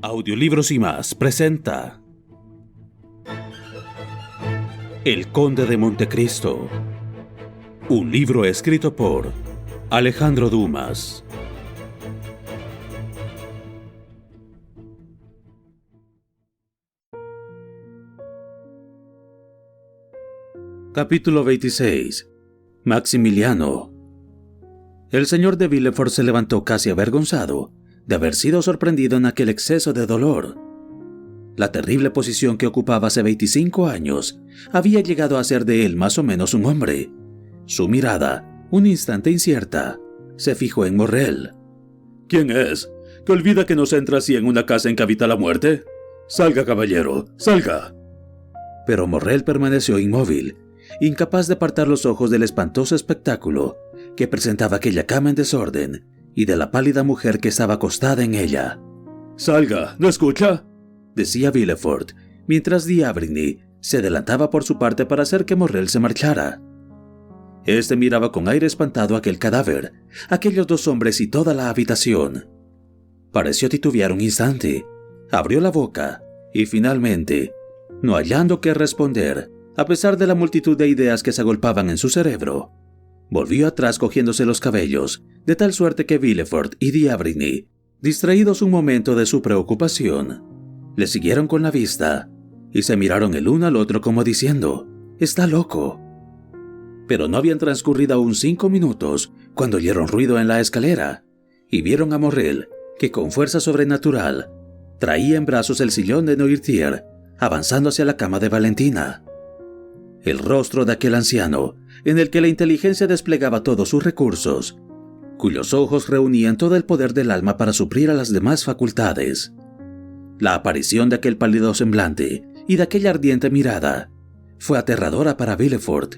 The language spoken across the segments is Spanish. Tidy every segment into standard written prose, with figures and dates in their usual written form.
Audiolibros y más presenta El Conde de Montecristo, un libro escrito por Alejandro Dumas. Capítulo 26. Maximiliano. El señor de Villefort se levantó casi avergonzado de haber sido sorprendido en aquel exceso de dolor. La terrible posición que ocupaba hace 25 años había llegado a hacer de él más o menos un hombre. Su mirada, un instante incierta, se fijó en Morrel. «¿Quién es? ¿Que olvida que nos entra así en una casa en que habita la muerte? Salga, caballero, salga». Pero Morrel permaneció inmóvil, incapaz de apartar los ojos del espantoso espectáculo que presentaba aquella cama en desorden y de la pálida mujer que estaba acostada en ella. «Salga, ¿no escucha?», decía Villefort, mientras D'Avrigny se adelantaba por su parte para hacer que Morrel se marchara. Este miraba con aire espantado aquel cadáver, aquellos dos hombres y toda la habitación. Pareció titubear un instante, abrió la boca y finalmente, no hallando qué responder, a pesar de la multitud de ideas que se agolpaban en su cerebro, volvió atrás cogiéndose los cabellos, de tal suerte que Villefort y D'Avrigny, distraídos un momento de su preocupación, le siguieron con la vista y se miraron el uno al otro como diciendo: «Está loco». Pero no habían transcurrido aún 5 minutos cuando oyeron ruido en la escalera y vieron a Morrel, que con fuerza sobrenatural traía en brazos el sillón de Noirtier, avanzando hacia la cama de Valentina. El rostro de aquel anciano, en el que la inteligencia desplegaba todos sus recursos, cuyos ojos reunían todo el poder del alma para suplir a las demás facultades. La aparición de aquel pálido semblante y de aquella ardiente mirada fue aterradora para Villefort.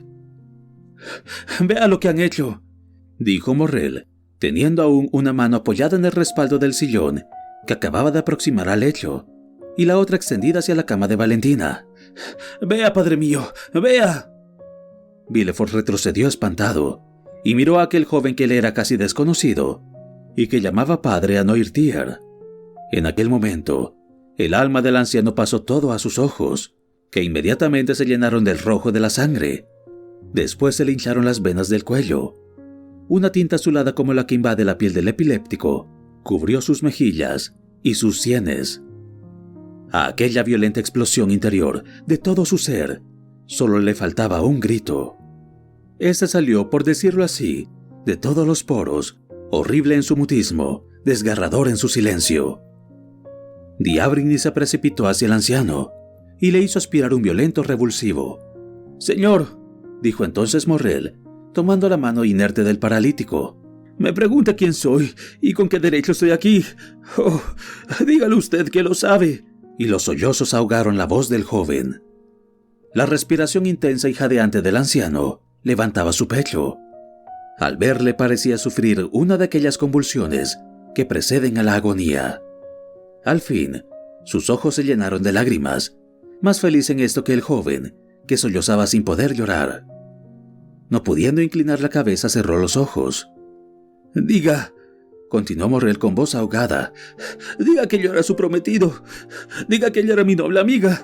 «Vea lo que han hecho», dijo Morrel, teniendo aún una mano apoyada en el respaldo del sillón que acababa de aproximar al lecho y la otra extendida hacia la cama de Valentina. «Vea, padre mío, vea». Villefort retrocedió espantado y miró a aquel joven que le era casi desconocido y que llamaba padre a Noirtier. En aquel momento, el alma del anciano pasó todo a sus ojos, que inmediatamente se llenaron del rojo de la sangre. Después se le hincharon las venas del cuello. Una tinta azulada como la que invade la piel del epiléptico cubrió sus mejillas y sus sienes. A aquella violenta explosión interior de todo su ser, solo le faltaba un grito. Este salió, por decirlo así, de todos los poros, horrible en su mutismo, desgarrador en su silencio. D'Avrigny se precipitó hacia el anciano y le hizo aspirar un violento revulsivo. «Señor», dijo entonces Morrel, tomando la mano inerte del paralítico, «me pregunta quién soy y con qué derecho estoy aquí. Oh, dígale usted que lo sabe». Y los sollozos ahogaron la voz del joven. La respiración intensa y jadeante del anciano levantaba su pecho. Al verle parecía sufrir una de aquellas convulsiones que preceden a la agonía. Al fin, sus ojos se llenaron de lágrimas, más feliz en esto que el joven, que sollozaba sin poder llorar. No pudiendo inclinar la cabeza, cerró los ojos. «Diga», continuó Morrel con voz ahogada, «diga que yo era su prometido, diga que ella era mi noble amiga,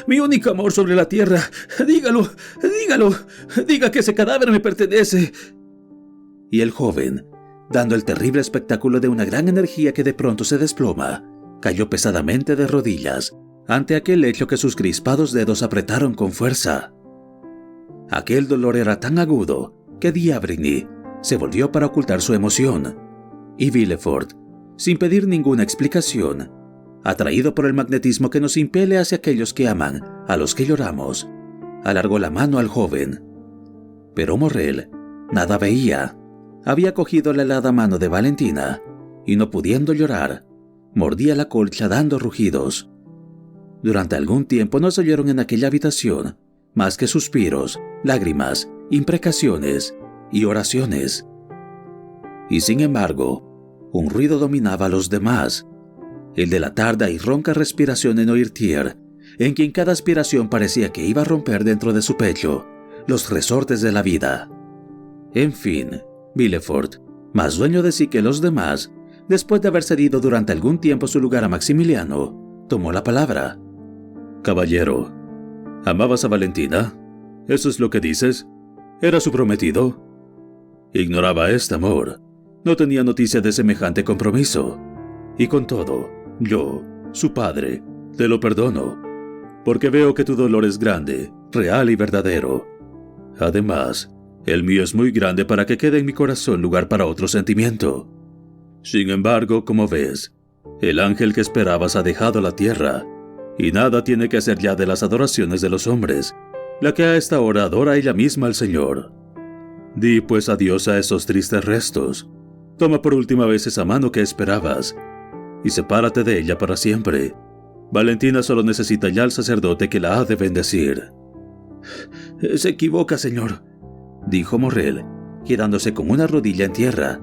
mi único amor sobre la tierra, dígalo, dígalo, diga que ese cadáver me pertenece». Y el joven, dando el terrible espectáculo de una gran energía que de pronto se desploma, cayó pesadamente de rodillas ante aquel lecho que sus crispados dedos apretaron con fuerza. Aquel dolor era tan agudo que D'Avrigny se volvió para ocultar su emoción, y Villefort, sin pedir ninguna explicación, atraído por el magnetismo que nos impele hacia aquellos que aman a los que lloramos, alargó la mano al joven. Pero Morrel nada veía. Había cogido la helada mano de Valentina y, no pudiendo llorar, mordía la colcha dando rugidos. Durante algún tiempo no se oyeron en aquella habitación más que suspiros, lágrimas, imprecaciones y oraciones. Y sin embargo, un ruido dominaba a los demás, el de la tarda y ronca respiración de Noirtier, en quien cada aspiración parecía que iba a romper dentro de su pecho los resortes de la vida. En fin, Villefort, más dueño de sí que los demás, después de haber cedido durante algún tiempo su lugar a Maximiliano, tomó la palabra. «Caballero, ¿amabas a Valentina? ¿Eso es lo que dices? ¿Era su prometido?» «Ignoraba este amor. No tenía noticia de semejante compromiso. Y con todo, yo, su padre, te lo perdono, porque veo que tu dolor es grande, real y verdadero. Además, el mío es muy grande para que quede en mi corazón lugar para otro sentimiento. Sin embargo, como ves, el ángel que esperabas ha dejado la tierra, y nada tiene que hacer ya de las adoraciones de los hombres, la que a esta hora adora ella misma al Señor. Di pues adiós a esos tristes restos. Toma por última vez esa mano que esperabas, y sepárate de ella para siempre. Valentina solo necesita ya al sacerdote que la ha de bendecir». «Se equivoca, señor», dijo Morrel, quedándose con una rodilla en tierra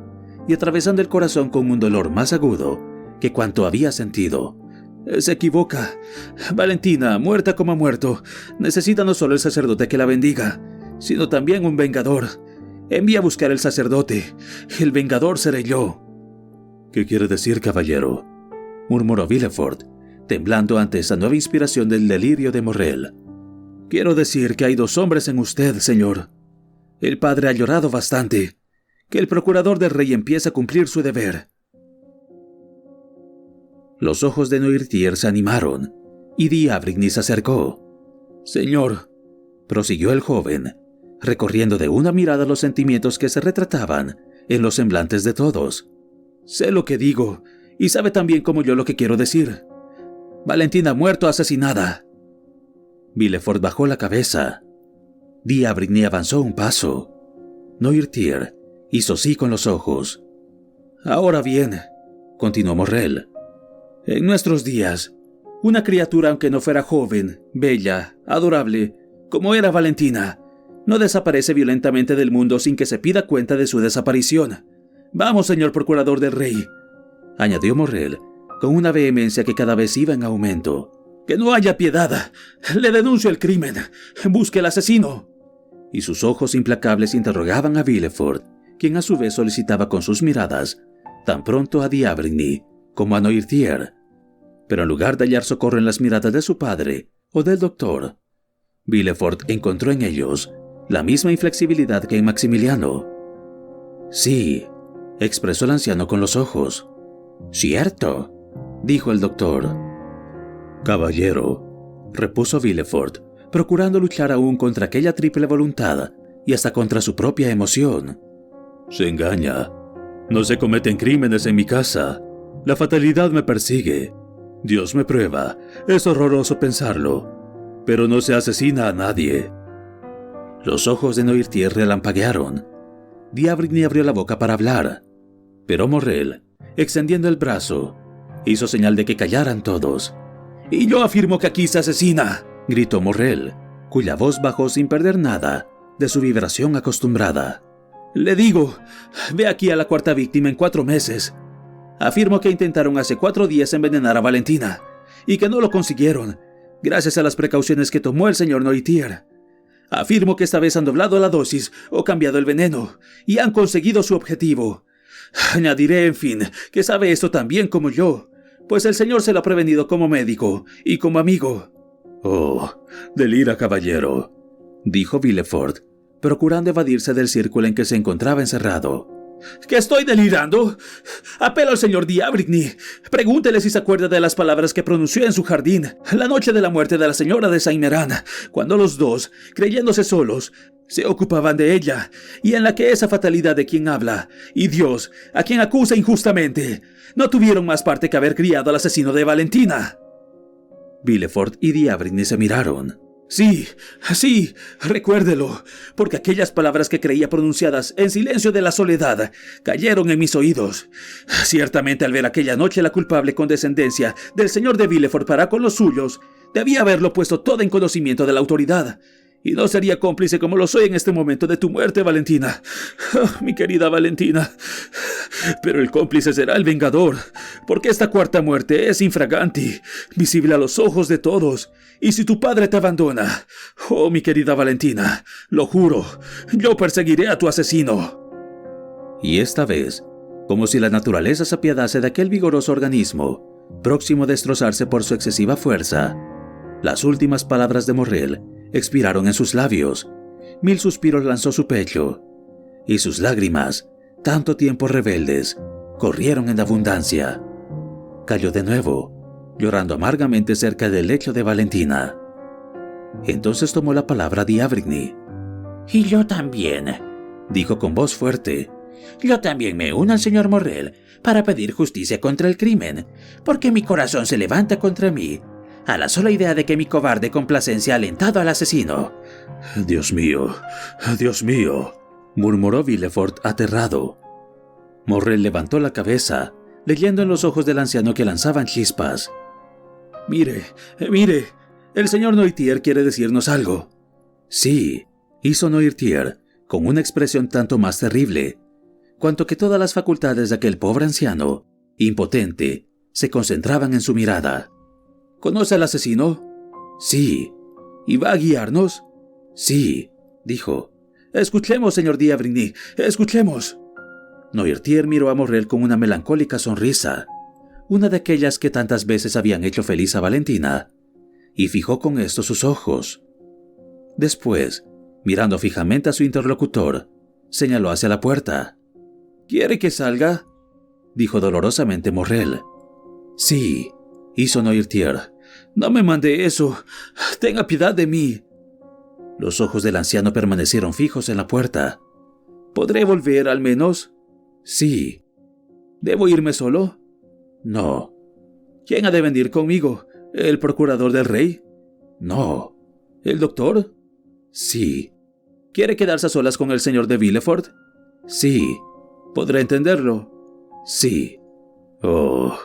y atravesando el corazón con un dolor más agudo que cuanto había sentido. «Se equivoca. Valentina, muerta como ha muerto, necesita no solo el sacerdote que la bendiga, sino también un vengador. Envía a buscar el sacerdote. El vengador seré yo». «¿Qué quiere decir, caballero?», murmuró Villefort, temblando ante esa nueva inspiración del delirio de Morrel. «Quiero decir que hay dos hombres en usted, señor. El padre ha llorado bastante. Que el procurador del rey empiece a cumplir su deber». Los ojos de Noirtier se animaron, y D'Avrigny se acercó. «Señor», prosiguió el joven, recorriendo de una mirada los sentimientos que se retrataban en los semblantes de todos. «Sé lo que digo, y sabe tan bien como yo lo que quiero decir. Valentina ha muerto asesinada». Villefort bajó la cabeza. D'Avrigny avanzó un paso. Noirtier hizo sí con los ojos. «Ahora bien», continuó Morrel, «en nuestros días, una criatura, aunque no fuera joven, bella, adorable, como era Valentina, no desaparece violentamente del mundo sin que se pida cuenta de su desaparición. Vamos, señor procurador del rey», añadió Morrel, con una vehemencia que cada vez iba en aumento. «Que no haya piedad. Le denuncio el crimen. Busque al asesino». Y sus ojos implacables interrogaban a Villefort, quien a su vez solicitaba con sus miradas tan pronto a D'Avrigny como a Noirtier. Pero en lugar de hallar socorro en las miradas de su padre o del doctor, Villefort encontró en ellos la misma inflexibilidad que en Maximiliano. «Sí», expresó el anciano con los ojos. «Cierto», dijo el doctor. «Caballero», repuso Villefort, procurando luchar aún contra aquella triple voluntad y hasta contra su propia emoción. «Se engaña. No se cometen crímenes en mi casa. La fatalidad me persigue. Dios me prueba. Es horroroso pensarlo. Pero no se asesina a nadie». Los ojos de Noirtier relampaguearon. D'Avrigny abrió la boca para hablar, pero Morrel, extendiendo el brazo, hizo señal de que callaran todos. «Y yo afirmo que aquí se asesina», gritó Morrel, cuya voz bajó sin perder nada de su vibración acostumbrada. «Le digo, ve aquí a la cuarta víctima en 4 meses. Afirmo que intentaron hace 4 días envenenar a Valentina, y que no lo consiguieron, gracias a las precauciones que tomó el señor Noirtier. Afirmo que esta vez han doblado la dosis o cambiado el veneno, y han conseguido su objetivo. Añadiré, en fin, que sabe esto tan bien como yo, pues el señor se lo ha prevenido como médico y como amigo». «Oh, delira, caballero», dijo Villefort, procurando evadirse del círculo en que se encontraba encerrado. ¿Que estoy delirando? Apelo al señor D'Avrigny. Pregúntele si se acuerda de las palabras que pronunció en su jardín la noche de la muerte de la señora de Saint-Méran, cuando los dos, creyéndose solos, se ocupaban de ella, y en la que esa fatalidad de quien habla, y Dios, a quien acusa injustamente, no tuvieron más parte que haber criado al asesino de Valentina». Villefort y D'Avrigny se miraron. «Sí, recuérdelo, porque aquellas palabras que creía pronunciadas en silencio de la soledad cayeron en mis oídos. Ciertamente al ver aquella noche la culpable condescendencia del señor de Villefort para con los suyos, debía haberlo puesto todo en conocimiento de la autoridad, y no sería cómplice como lo soy en este momento de tu muerte, Valentina. Oh, mi querida Valentina. Pero el cómplice será el vengador, porque esta cuarta muerte es infraganti, visible a los ojos de todos. Y si tu padre te abandona, oh, mi querida Valentina, lo juro, yo perseguiré a tu asesino». Y esta vez, como si la naturaleza se apiadase de aquel vigoroso organismo, próximo a destrozarse por su excesiva fuerza. Las últimas palabras de Morrel expiraron en sus labios, 1000 suspiros lanzó su pecho, y sus lágrimas, tanto tiempo rebeldes, corrieron en abundancia. Cayó de nuevo, llorando amargamente cerca del lecho de Valentina. Entonces tomó la palabra D'Avrigny. «Y yo también», dijo con voz fuerte. «Yo también me uno al señor Morrel para pedir justicia contra el crimen, porque mi corazón se levanta contra mí, a la sola idea de que mi cobarde complacencia ha alentado al asesino». Dios mío, murmuró Villefort aterrado. Morrel levantó la cabeza, leyendo en los ojos del anciano que lanzaban chispas. Mire, el señor Noirtier quiere decirnos algo. Sí, hizo Noirtier, con una expresión tanto más terrible, cuanto que todas las facultades de aquel pobre anciano, impotente, se concentraban en su mirada. ¿Conoce al asesino? Sí. ¿Y va a guiarnos? Sí, dijo. Escuchemos, señor D'Avrigny, escuchemos. Noirtier miró a Morrel con una melancólica sonrisa, una de aquellas que tantas veces habían hecho feliz a Valentina, y fijó con esto sus ojos. Después, mirando fijamente a su interlocutor, señaló hacia la puerta. ¿Quiere que salga?, dijo dolorosamente Morrel. Sí, hizo Noirtier. No me mande eso. Tenga piedad de mí. Los ojos del anciano permanecieron fijos en la puerta. ¿Podré volver al menos? Sí. ¿Debo irme solo? No. ¿Quién ha de venir conmigo? ¿El procurador del rey? No. ¿El doctor? Sí. ¿Quiere quedarse a solas con el señor de Villefort? Sí. ¿Podré entenderlo? Sí. Oh,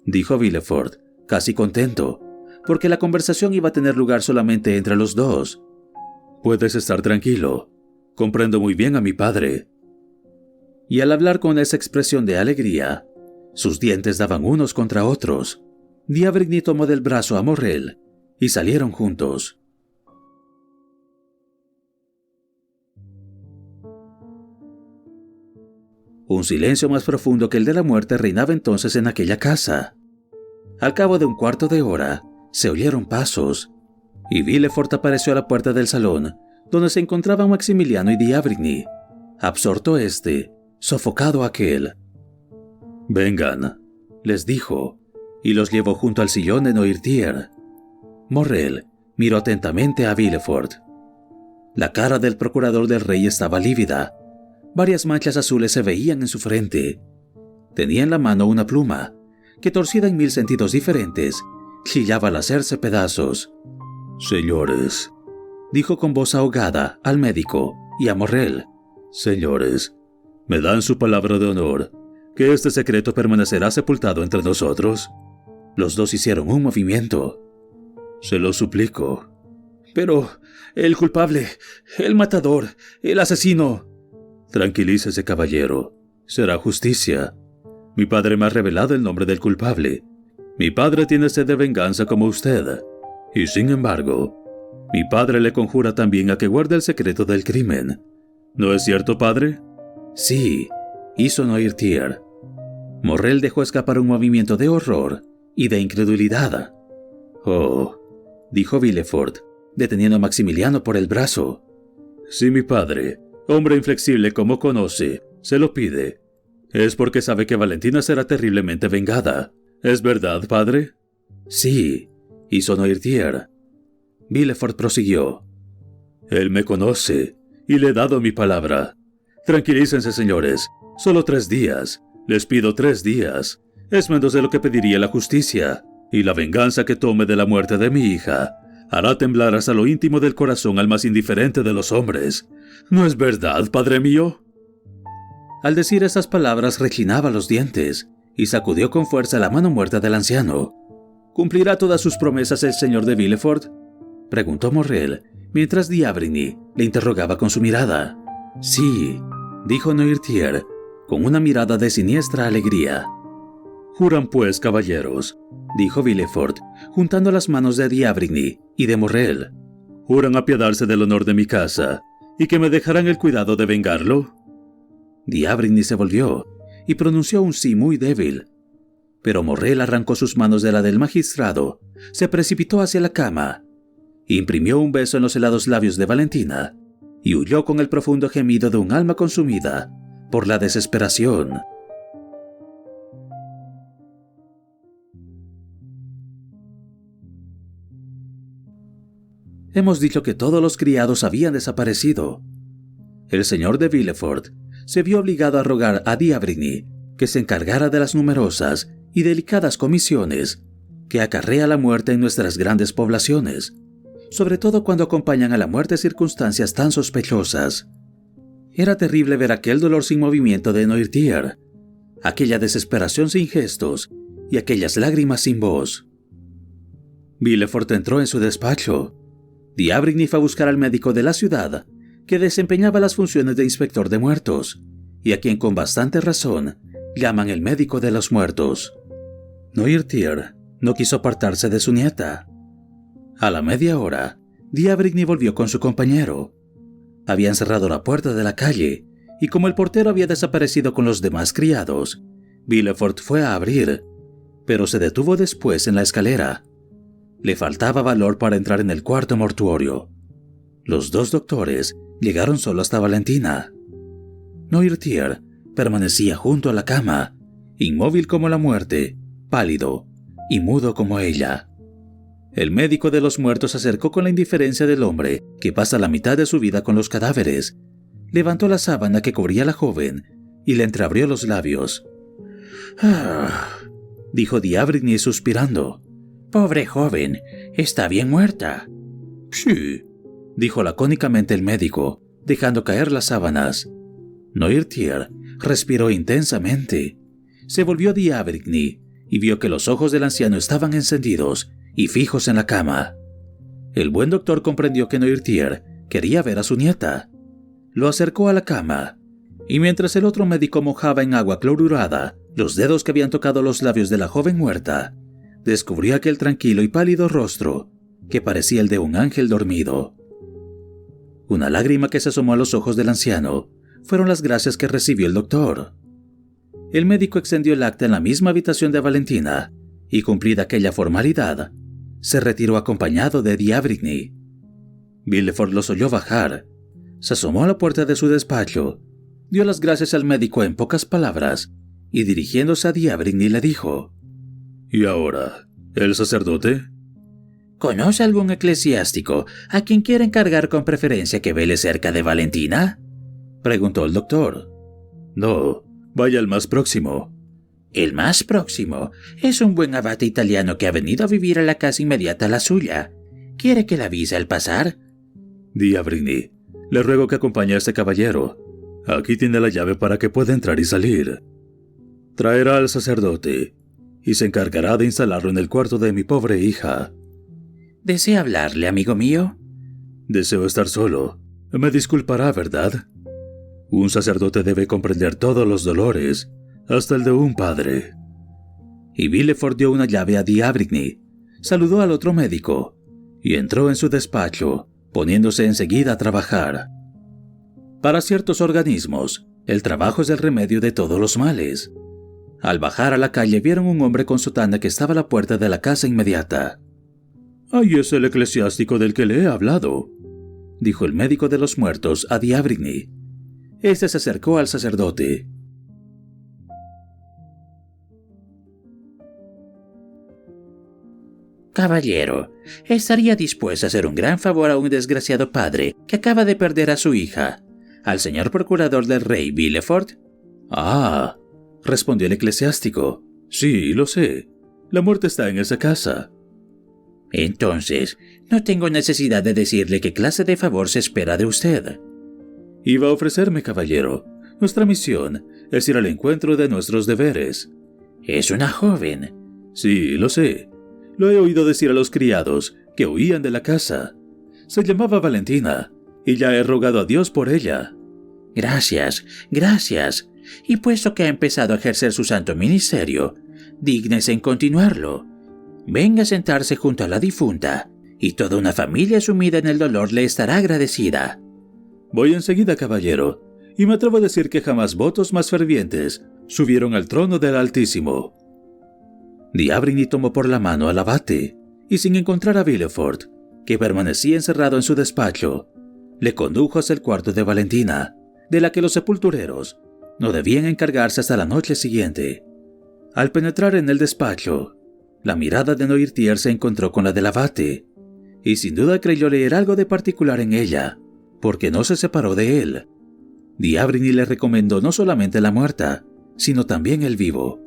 dijo Villefort, casi contento, porque la conversación iba a tener lugar solamente entre los dos. Puedes estar tranquilo. Comprendo muy bien a mi padre. Y al hablar con esa expresión de alegría, sus dientes daban unos contra otros. D'Avrigny tomó del brazo a Morrel y salieron juntos. Un silencio más profundo que el de la muerte reinaba entonces en aquella casa. Al cabo de un cuarto de hora, se oyeron pasos, y Villefort apareció a la puerta del salón, donde se encontraban Maximiliano y D'Avrigny. Absorto sofocado aquel. «Vengan», les dijo, y los llevó junto al sillón de Noirtier. Morrel miró atentamente a Villefort. La cara del procurador del rey estaba lívida. Varias manchas azules se veían en su frente. Tenía en la mano una pluma, que torcida en 1000 sentidos diferentes, chillaba al hacerse pedazos. «Señores», dijo con voz ahogada al médico y a Morrel. «Señores, ¿me dan su palabra de honor que este secreto permanecerá sepultado entre nosotros?» Los dos hicieron un movimiento. «Se lo suplico». «Pero el culpable, el matador, el asesino». «Tranquilícese, caballero. Será justicia. Mi padre me ha revelado el nombre del culpable. Mi padre tiene sed de venganza como usted. Y sin embargo, mi padre le conjura también a que guarde el secreto del crimen. ¿No es cierto, padre?» «Sí», hizo Noirtier. Morrel dejó escapar un movimiento de horror y de incredulidad. «Oh», dijo Villefort, deteniendo a Maximiliano por el brazo. «Si mi padre, hombre inflexible como conoce, se lo pide, es porque sabe que Valentina será terriblemente vengada. ¿Es verdad, padre?» «Sí», hizo Noirtier. Villefort prosiguió. «Él me conoce y le he dado mi palabra. Tranquilícense, señores. Solo 3 días. Les pido 3 días. Es menos de lo que pediría la justicia. Y la venganza que tome de la muerte de mi hija hará temblar hasta lo íntimo del corazón al más indiferente de los hombres. ¿No es verdad, padre mío?» Al decir esas palabras rechinaba los dientes y sacudió con fuerza la mano muerta del anciano. «¿Cumplirá todas sus promesas el señor de Villefort?», preguntó Morrel, mientras D'Avrigny le interrogaba con su mirada. «Sí», dijo Noirtier, con una mirada de siniestra alegría. «Juran pues, caballeros», dijo Villefort, juntando las manos de D'Avrigny y de Morrel. «¿Juran apiadarse del honor de mi casa y que me dejarán el cuidado de vengarlo?» D'Avrigny se volvió y pronunció un sí muy débil. Pero Morrel arrancó sus manos de la del magistrado, se precipitó hacia la cama, imprimió un beso en los helados labios de Valentina y huyó con el profundo gemido de un alma consumida por la desesperación. Hemos dicho que todos los criados habían desaparecido. El señor de Villefort se vio obligado a rogar a D'Avrigny que se encargara de las numerosas y delicadas comisiones que acarrea la muerte en nuestras grandes poblaciones, sobre todo cuando acompañan a la muerte circunstancias tan sospechosas. Era terrible ver aquel dolor sin movimiento de Noirtier, aquella desesperación sin gestos y aquellas lágrimas sin voz. Villefort entró en su despacho. D'Avrigny fue a buscar al médico de la ciudad, que desempeñaba las funciones de inspector de muertos, y a quien con bastante razón llaman el médico de los muertos. Noirtier no quiso apartarse de su nieta. A la media hora, D'Avrigny volvió con su compañero. Habían cerrado la puerta de la calle, y como el portero había desaparecido con los demás criados, Villefort fue a abrir, pero se detuvo después en la escalera. Le faltaba valor para entrar en el cuarto mortuorio. Los dos doctores llegaron solo hasta Valentina. Noirtier permanecía junto a la cama, inmóvil como la muerte, pálido y mudo como ella. El médico de los muertos se acercó con la indiferencia del hombre que pasa la mitad de su vida con los cadáveres. Levantó la sábana que cubría a la joven y le entreabrió los labios. «Ah», dijo D'Avrigny suspirando. «Pobre joven, está bien muerta». «Sí», dijo lacónicamente el médico, dejando caer las sábanas. Noirtier respiró intensamente. Se volvió a D'Avrigny y vio que los ojos del anciano estaban encendidos y fijos en la cama. El buen doctor comprendió que Noirtier quería ver a su nieta. Lo acercó a la cama, y mientras el otro médico mojaba en agua clorurada los dedos que habían tocado los labios de la joven muerta, descubrió aquel tranquilo y pálido rostro que parecía el de un ángel dormido. Una lágrima que se asomó a los ojos del anciano fueron las gracias que recibió el doctor. El médico extendió el acta en la misma habitación de Valentina y, cumplida aquella formalidad, se retiró acompañado de D'Avrigny. Villefort los oyó bajar, se asomó a la puerta de su despacho, dio las gracias al médico en pocas palabras y, dirigiéndose a D'Avrigny, le dijo: «¿Y ahora, el sacerdote?» ¿Conoce algún eclesiástico a quien quiera encargar con preferencia que vele cerca de Valentina?», preguntó el doctor. «No, vaya al más próximo». «¿El más próximo? Es un buen abate italiano que ha venido a vivir a la casa inmediata a la suya. ¿Quiere que le avise al pasar?». «D'Avrigny, le ruego que acompañe a este caballero. Aquí tiene la llave para que pueda entrar y salir. Traerá al sacerdote y se encargará de instalarlo en el cuarto de mi pobre hija». «¿Desea hablarle, amigo mío?». «Deseo estar solo. Me disculpará, ¿verdad? Un sacerdote debe comprender todos los dolores, hasta el de un padre». Y Villefort dio una llave a D'Avrigny, saludó al otro médico y entró en su despacho, poniéndose enseguida a trabajar. Para ciertos organismos, el trabajo es el remedio de todos los males. Al bajar a la calle vieron un hombre con sotana que estaba a la puerta de la casa inmediata. «Ahí es el eclesiástico del que le he hablado», dijo el médico de los muertos a D'Avrigny. Este se acercó al sacerdote. «Caballero, estaría dispuesto a hacer un gran favor a un desgraciado padre que acaba de perder a su hija, al señor procurador del rey Villefort». «Ah», respondió el eclesiástico. «Sí, lo sé. La muerte está en esa casa». «Entonces, no tengo necesidad de decirle qué clase de favor se espera de usted». «Iba a ofrecerme, caballero. Nuestra misión es ir al encuentro de nuestros deberes». «Es una joven». «Sí, lo sé. Lo he oído decir a los criados que huían de la casa. Se llamaba Valentina, y ya he rogado a Dios por ella». «Gracias, gracias. Y puesto que ha empezado a ejercer su santo ministerio, dígnese en continuarlo. Venga a sentarse junto a la difunta, y toda una familia sumida en el dolor le estará agradecida». «Voy enseguida, caballero, y me atrevo a decir que jamás votos más fervientes subieron al trono del Altísimo. D'Avrigny tomó por la mano al abate, y sin encontrar a Villefort, que permanecía encerrado en su despacho, le condujo hacia el cuarto de Valentina, de la que los sepultureros no debían encargarse hasta la noche siguiente. Al penetrar en el despacho, la mirada de Noirtier se encontró con la del abate, y sin duda creyó leer algo de particular en ella, porque no se separó de él. D'Avrigny le recomendó no solamente la muerta, sino también el vivo.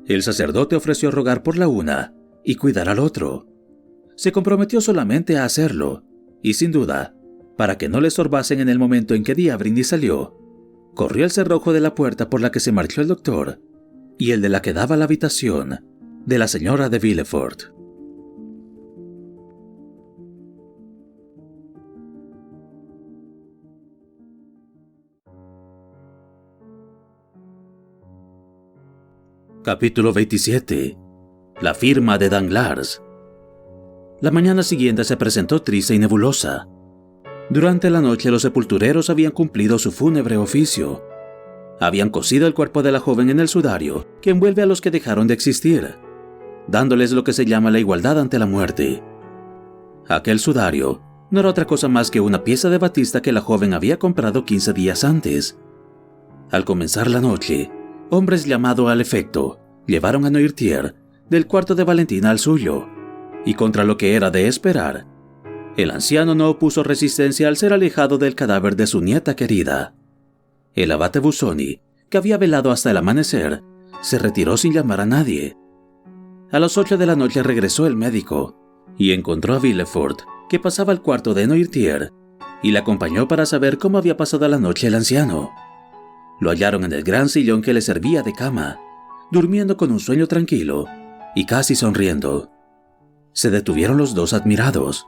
El sacerdote ofreció rogar por la una y cuidar al otro. Se comprometió solamente a hacerlo, y sin duda, para que no le estorbasen en el momento en que D'Avrigny salió, corrió el cerrojo de la puerta por la que se marchó el doctor y el de la que daba a la habitación de la señora de Villefort. Capítulo 27. La firma de Danglars. La mañana siguiente se presentó triste y nebulosa. Durante la noche los sepultureros habían cumplido su fúnebre oficio. Habían cosido el cuerpo de la joven en el sudario que envuelve a los que dejaron de existir, dándoles lo que se llama la igualdad ante la muerte. Aquel sudario no era otra cosa más que una pieza de batista que la joven había comprado 15 días antes. Al comenzar la noche, hombres llamados al efecto llevaron a Noirtier del cuarto de Valentina al suyo, y contra lo que era de esperar, el anciano no opuso resistencia al ser alejado del cadáver de su nieta querida. El abate Busoni, que había velado hasta el amanecer, se retiró sin llamar a nadie. A las 8 de la noche regresó el médico y encontró a Villefort, que pasaba al cuarto de Noirtier, y le acompañó para saber cómo había pasado la noche el anciano. Lo hallaron en el gran sillón que le servía de cama, durmiendo con un sueño tranquilo y casi sonriendo. Se detuvieron los dos admirados.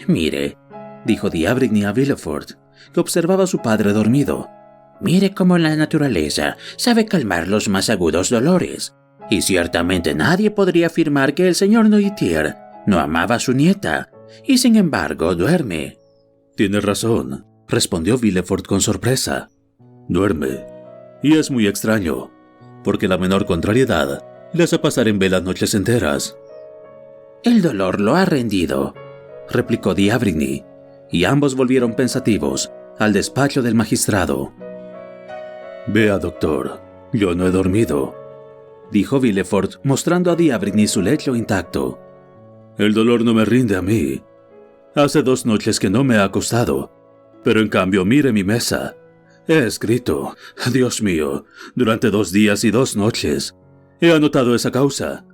«Mire», dijo D'Avrigny a Villefort, que observaba a su padre dormido. «Mire cómo la naturaleza sabe calmar los más agudos dolores, y ciertamente nadie podría afirmar que el señor Noirtier no amaba a su nieta, y sin embargo duerme». «Tiene razón», respondió Villefort con sorpresa. «Duerme. Y es muy extraño, porque la menor contrariedad le hace pasar en vela noches enteras». «El dolor lo ha rendido», replicó D'Avrigny, y ambos volvieron pensativos al despacho del magistrado. «Vea, doctor, yo no he dormido», dijo Villefort mostrando a D'Avrigny su lecho intacto. «El dolor no me rinde a mí. Hace 2 noches que no me ha acostado, pero en cambio mire mi mesa. He escrito, Dios mío, durante 2 días y 2 noches. He anotado esa causa.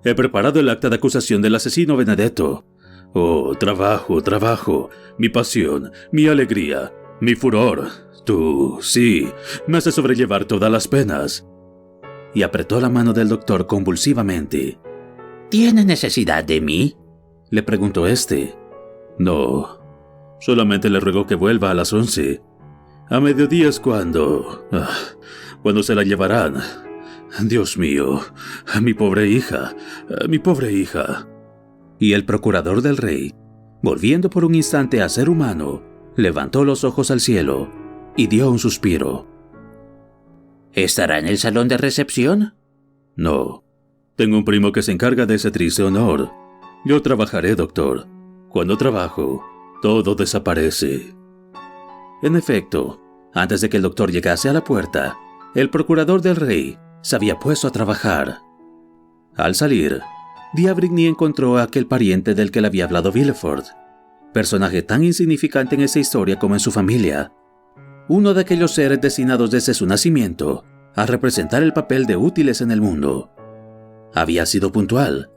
He preparado el acta de acusación del asesino Benedetto. Oh, trabajo, trabajo, mi pasión, mi alegría, mi furor. Tú, sí, me haces sobrellevar todas las penas». Y apretó la mano del doctor convulsivamente. «¿Tiene necesidad de mí?», le preguntó este. «No, solamente le ruego que vuelva a las 11. A mediodía es cuando se la llevarán. Dios mío, mi pobre hija, mi pobre hija». Y el procurador del rey, volviendo por un instante a ser humano, levantó los ojos al cielo y dio un suspiro. «¿Estará en el salón de recepción?». «No, tengo un primo que se encarga de ese triste honor. Yo trabajaré, doctor. Cuando trabajo, todo desaparece». En efecto, antes de que el doctor llegase a la puerta, el procurador del rey se había puesto a trabajar. Al salir, D'Avrigny encontró a aquel pariente del que le había hablado Villefort, personaje tan insignificante en esa historia como en su familia, uno de aquellos seres destinados desde su nacimiento a representar el papel de útiles en el mundo. Había sido puntual,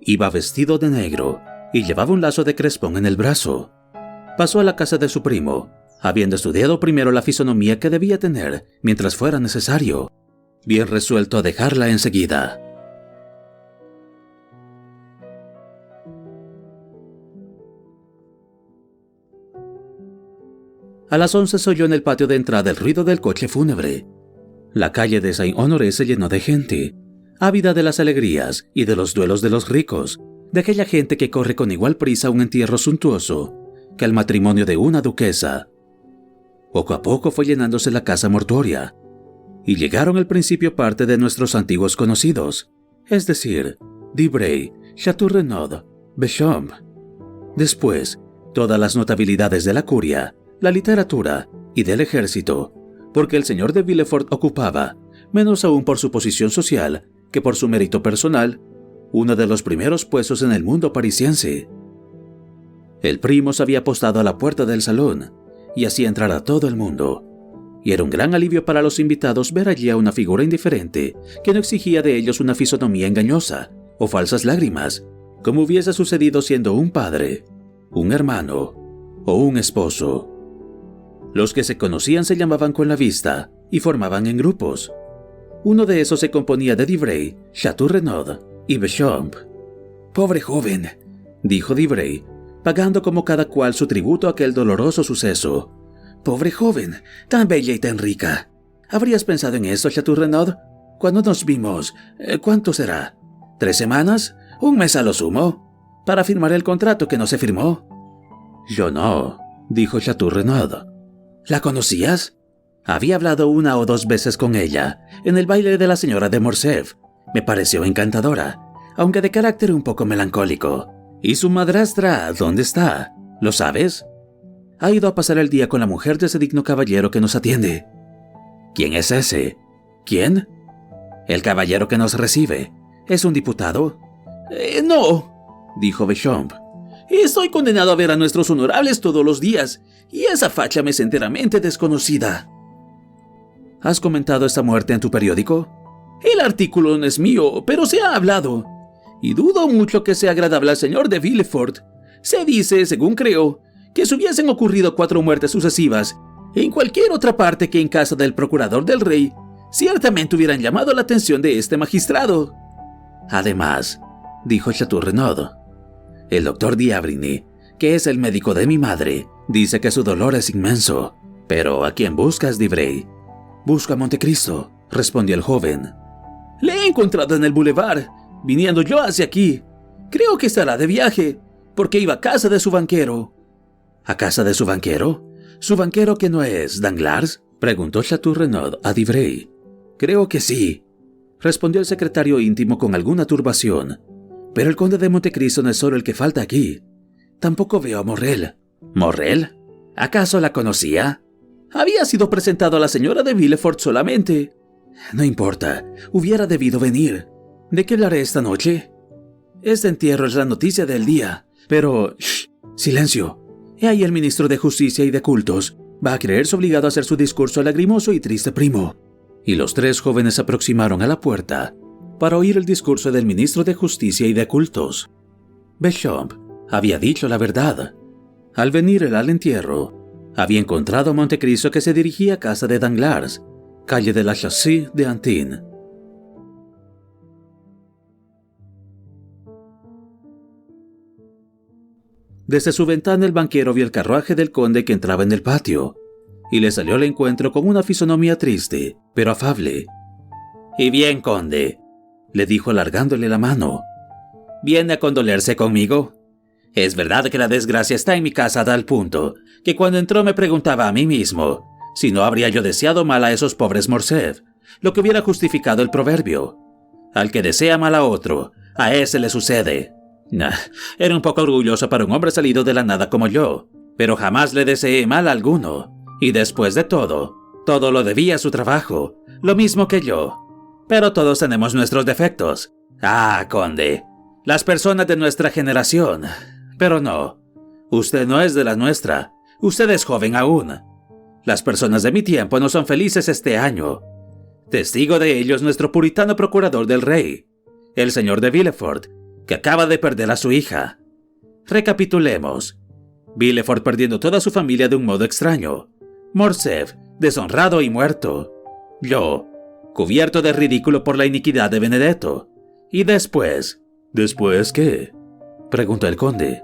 iba vestido de negro y llevaba un lazo de crespón en el brazo. Pasó a la casa de su primo, habiendo estudiado primero la fisonomía que debía tener mientras fuera necesario, bien resuelto a dejarla enseguida. A las 11 se oyó en el patio de entrada el ruido del coche fúnebre. La calle de Saint-Honoré se llenó de gente, ávida de las alegrías y de los duelos de los ricos, de aquella gente que corre con igual prisa a un entierro suntuoso que al matrimonio de una duquesa. Poco a poco fue llenándose la casa mortuoria, y llegaron al principio parte de nuestros antiguos conocidos, es decir, Dibray, Chateau Renaud, Béchamp. Después, todas las notabilidades de la curia, la literatura y del ejército, porque el señor de Villefort ocupaba, menos aún por su posición social que por su mérito personal, uno de los primeros puestos en el mundo parisiense. El primo se había apostado a la puerta del salón, y hacía entrar a todo el mundo, y era un gran alivio para los invitados ver allí a una figura indiferente que no exigía de ellos una fisonomía engañosa o falsas lágrimas, como hubiese sucedido siendo un padre, un hermano o un esposo. Los que se conocían se llamaban con la vista y formaban en grupos. Uno de esos se componía de Dibray, Chateau Renaud y Béchamp. «Pobre joven», dijo Dibray, pagando como cada cual su tributo a aquel doloroso suceso. «Pobre joven, tan bella y tan rica. ¿Habrías pensado en eso, Chateau Renaud? Cuando nos vimos, ¿cuánto será? ¿3 semanas? ¿1 mes a lo sumo? Para firmar el contrato que no se firmó». «Yo no», dijo Chateau Renaud. «¿La conocías?» «Había hablado 1 o 2 veces con ella, en el baile de la señora de Morcerf. Me pareció encantadora, aunque de carácter un poco melancólico. ¿Y su madrastra dónde está? ¿Lo sabes?» «Ha ido a pasar el día con la mujer de ese digno caballero que nos atiende». «¿Quién es ese?» «¿Quién?» «El caballero que nos recibe. ¿Es un diputado?» No», dijo Béchamp. «Estoy condenado a ver a nuestros honorables todos los días, y esa facha me es enteramente desconocida». «¿Has comentado esta muerte en tu periódico?» «El artículo no es mío, pero se ha hablado, y dudo mucho que sea agradable al señor de Villefort. Se dice, según creo, que si hubiesen ocurrido 4 muertes sucesivas en cualquier otra parte que en casa del procurador del rey, ciertamente hubieran llamado la atención de este magistrado». «Además», dijo Chateau Renaud, «el doctor D'Avrigny, que es el médico de mi madre, dice que su dolor es inmenso. Pero ¿a quién buscas, Dibray?» «Busco a Montecristo», respondió el joven. «Le he encontrado en el boulevard, viniendo yo hacia aquí. Creo que estará de viaje, porque iba a casa de su banquero». «¿A casa de su banquero? ¿Su banquero que no es Danglars?», preguntó Chateau Renaud a Dibray. «Creo que sí», respondió el secretario íntimo con alguna turbación. «Pero el conde de Montecristo no es solo el que falta aquí. Tampoco veo a Morrel». «¿Morrel? ¿Acaso la conocía?» «Había sido presentado a la señora de Villefort solamente». «No importa, hubiera debido venir. ¿De qué hablaré esta noche?» «Este entierro es la noticia del día. Pero, ¡shh! Silencio. He ahí el ministro de Justicia y de Cultos. Va a creerse obligado a hacer su discurso lagrimoso y triste primo». Y los 3 jóvenes se aproximaron a la puerta para oír el discurso del ministro de Justicia y de Cultos. Béchamp había dicho la verdad. Al venir él al entierro, había encontrado a Montecristo que se dirigía a casa de Danglars, calle de la Chaussée d'Antin. Desde su ventana el banquero vio el carruaje del conde que entraba en el patio, y le salió al encuentro con una fisonomía triste, pero afable. «Y bien, conde», le dijo alargándole la mano. «¿Viene a condolerse conmigo? Es verdad que la desgracia está en mi casa a tal punto que cuando entró me preguntaba a mí mismo si no habría yo deseado mal a esos pobres Morcerf, lo que hubiera justificado el proverbio. Al que desea mal a otro, a ese le sucede. Era un poco orgulloso para un hombre salido de la nada como yo, pero jamás le deseé mal a alguno. Y después de todo lo debía a su trabajo, lo mismo que yo. Pero todos tenemos nuestros defectos. Ah, conde, las personas de nuestra generación. Pero no, usted no es de la nuestra, usted es joven aún. Las personas de mi tiempo no son felices este año. Testigo de ello es nuestro puritano procurador del rey, el señor de Villefort, que acaba de perder a su hija. Recapitulemos. Villefort perdiendo toda su familia de un modo extraño. Morcerf, deshonrado y muerto. Yo, cubierto de ridículo por la iniquidad de Benedetto. Y después... ¿Después qué?, preguntó el conde.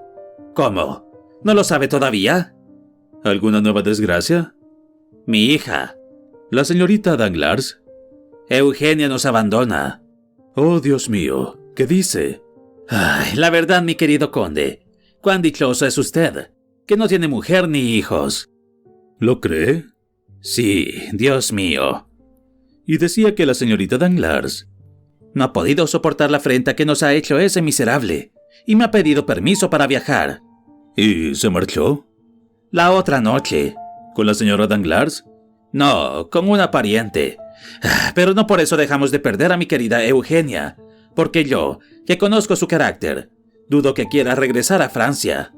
¿Cómo? ¿No lo sabe todavía? ¿Alguna nueva desgracia? Mi hija. ¿La señorita Danglars? Eugenia nos abandona. Oh, Dios mío, ¿qué dice? Ay, la verdad, mi querido conde, cuán dichoso es usted, que no tiene mujer ni hijos. ¿Lo cree? Sí, Dios mío. Y decía que la señorita Danglars no ha podido soportar la afrenta que nos ha hecho ese miserable, y me ha pedido permiso para viajar. ¿Y se marchó? La otra noche. ¿Con la señora Danglars? No, con una pariente. Pero no por eso dejamos de perder a mi querida Eugenia, porque yo, que conozco su carácter, dudo que quiera regresar a Francia.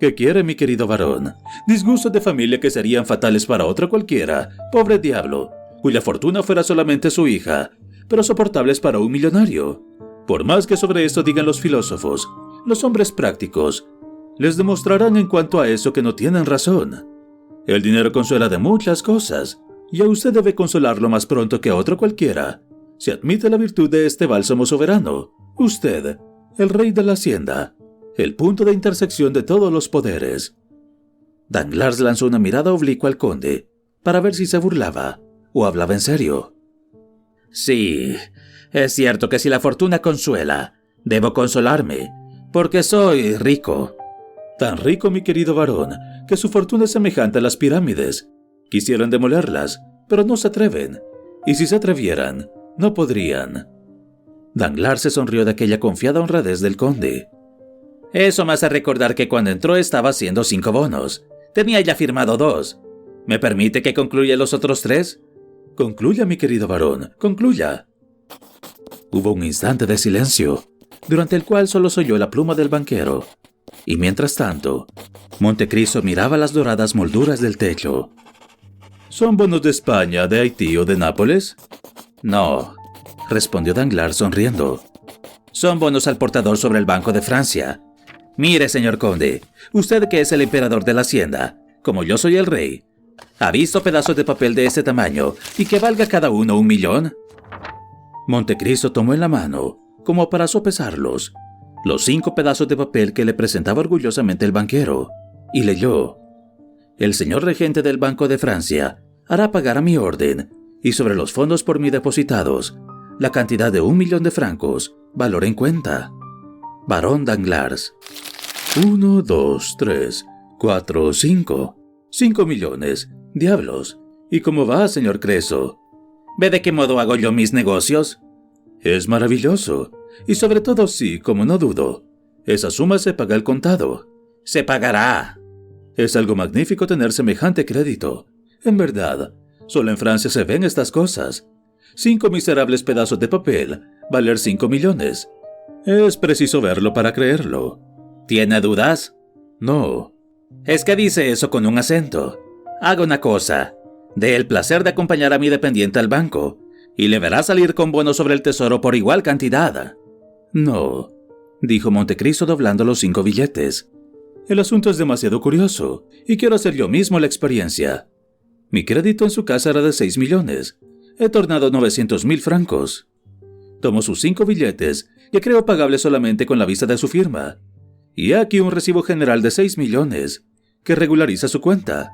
¿Qué quiere, mi querido varón? Disgustos de familia que serían fatales para otro cualquiera, pobre diablo, cuya fortuna fuera solamente su hija, pero soportables para un millonario. Por más que sobre esto digan los filósofos, los hombres prácticos les demostrarán en cuanto a eso que no tienen razón. El dinero consuela de muchas cosas, y a usted debe consolarlo más pronto que a otro cualquiera. Si admite la virtud de este bálsamo soberano, usted, el rey de la hacienda, el punto de intersección de todos los poderes. Danglars lanzó una mirada oblicua al conde, para ver si se burlaba, o hablaba en serio. Sí, es cierto que si la fortuna consuela, debo consolarme, porque soy rico. Tan rico, mi querido varón, que su fortuna es semejante a las pirámides. Quisieran demolerlas, pero no se atreven, y si se atrevieran, no podrían. Danglars se sonrió de aquella confiada honradez del conde. Eso me hace recordar que cuando entró estaba haciendo 5 bonos. Tenía ya firmado 2. ¿Me permite que concluya los otros 3? Concluya, mi querido varón, concluya. Hubo un instante de silencio, durante el cual solo se oyó la pluma del banquero. Y mientras tanto, Montecristo miraba las doradas molduras del techo. ¿Son bonos de España, de Haití o de Nápoles? No, respondió Danglars sonriendo. Son bonos al portador sobre el Banco de Francia. Mire, señor conde, usted que es el emperador de la hacienda, como yo soy el rey, ¿ha visto pedazos de papel de este tamaño y que valga cada uno 1 millón? Montecristo tomó en la mano, como para sopesarlos, los 5 pedazos de papel que le presentaba orgullosamente el banquero, y leyó: El señor regente del Banco de Francia hará pagar a mi orden, y sobre los fondos por mí depositados, la cantidad de 1 millón de francos, valor en cuenta. Barón Danglars. 1, 2, 3, 4, 5. 5 millones. Diablos. ¿Y cómo va, señor Creso? ¿Ve de qué modo hago yo mis negocios? Es maravilloso. Y sobre todo sí, como no dudo, esa suma se paga al contado. Se pagará. Es algo magnífico tener semejante crédito. En verdad, solo en Francia se ven estas cosas. 5 miserables pedazos de papel, valer 5 millones. Es preciso verlo para creerlo. ¿Tiene dudas? No. Es que dice eso con un acento. Haga una cosa. Dé el placer de acompañar a mi dependiente al banco, y le verá salir con bonos sobre el tesoro por igual cantidad. No, dijo Montecristo doblando los 5 billetes. El asunto es demasiado curioso, y quiero hacer yo mismo la experiencia. Mi crédito en su casa era de 6 millones. He tornado 900.000 francos. Tomo sus 5 billetes, que creo pagable solamente con la vista de su firma. Y he aquí un recibo general de 6 millones, que regulariza su cuenta.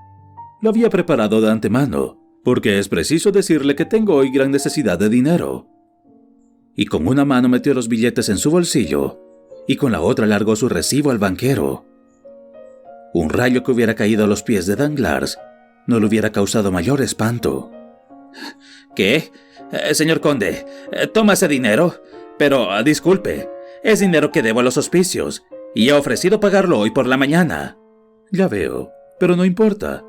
Lo había preparado de antemano, porque es preciso decirle que tengo hoy gran necesidad de dinero. Y con una mano metió los billetes en su bolsillo, y con la otra largó su recibo al banquero. Un rayo que hubiera caído a los pies de Danglars no le hubiera causado mayor espanto. ¿Qué? Señor conde, toma ese dinero, pero disculpe, es dinero que debo a los hospicios, y he ofrecido pagarlo hoy por la mañana. Ya veo, pero no importa.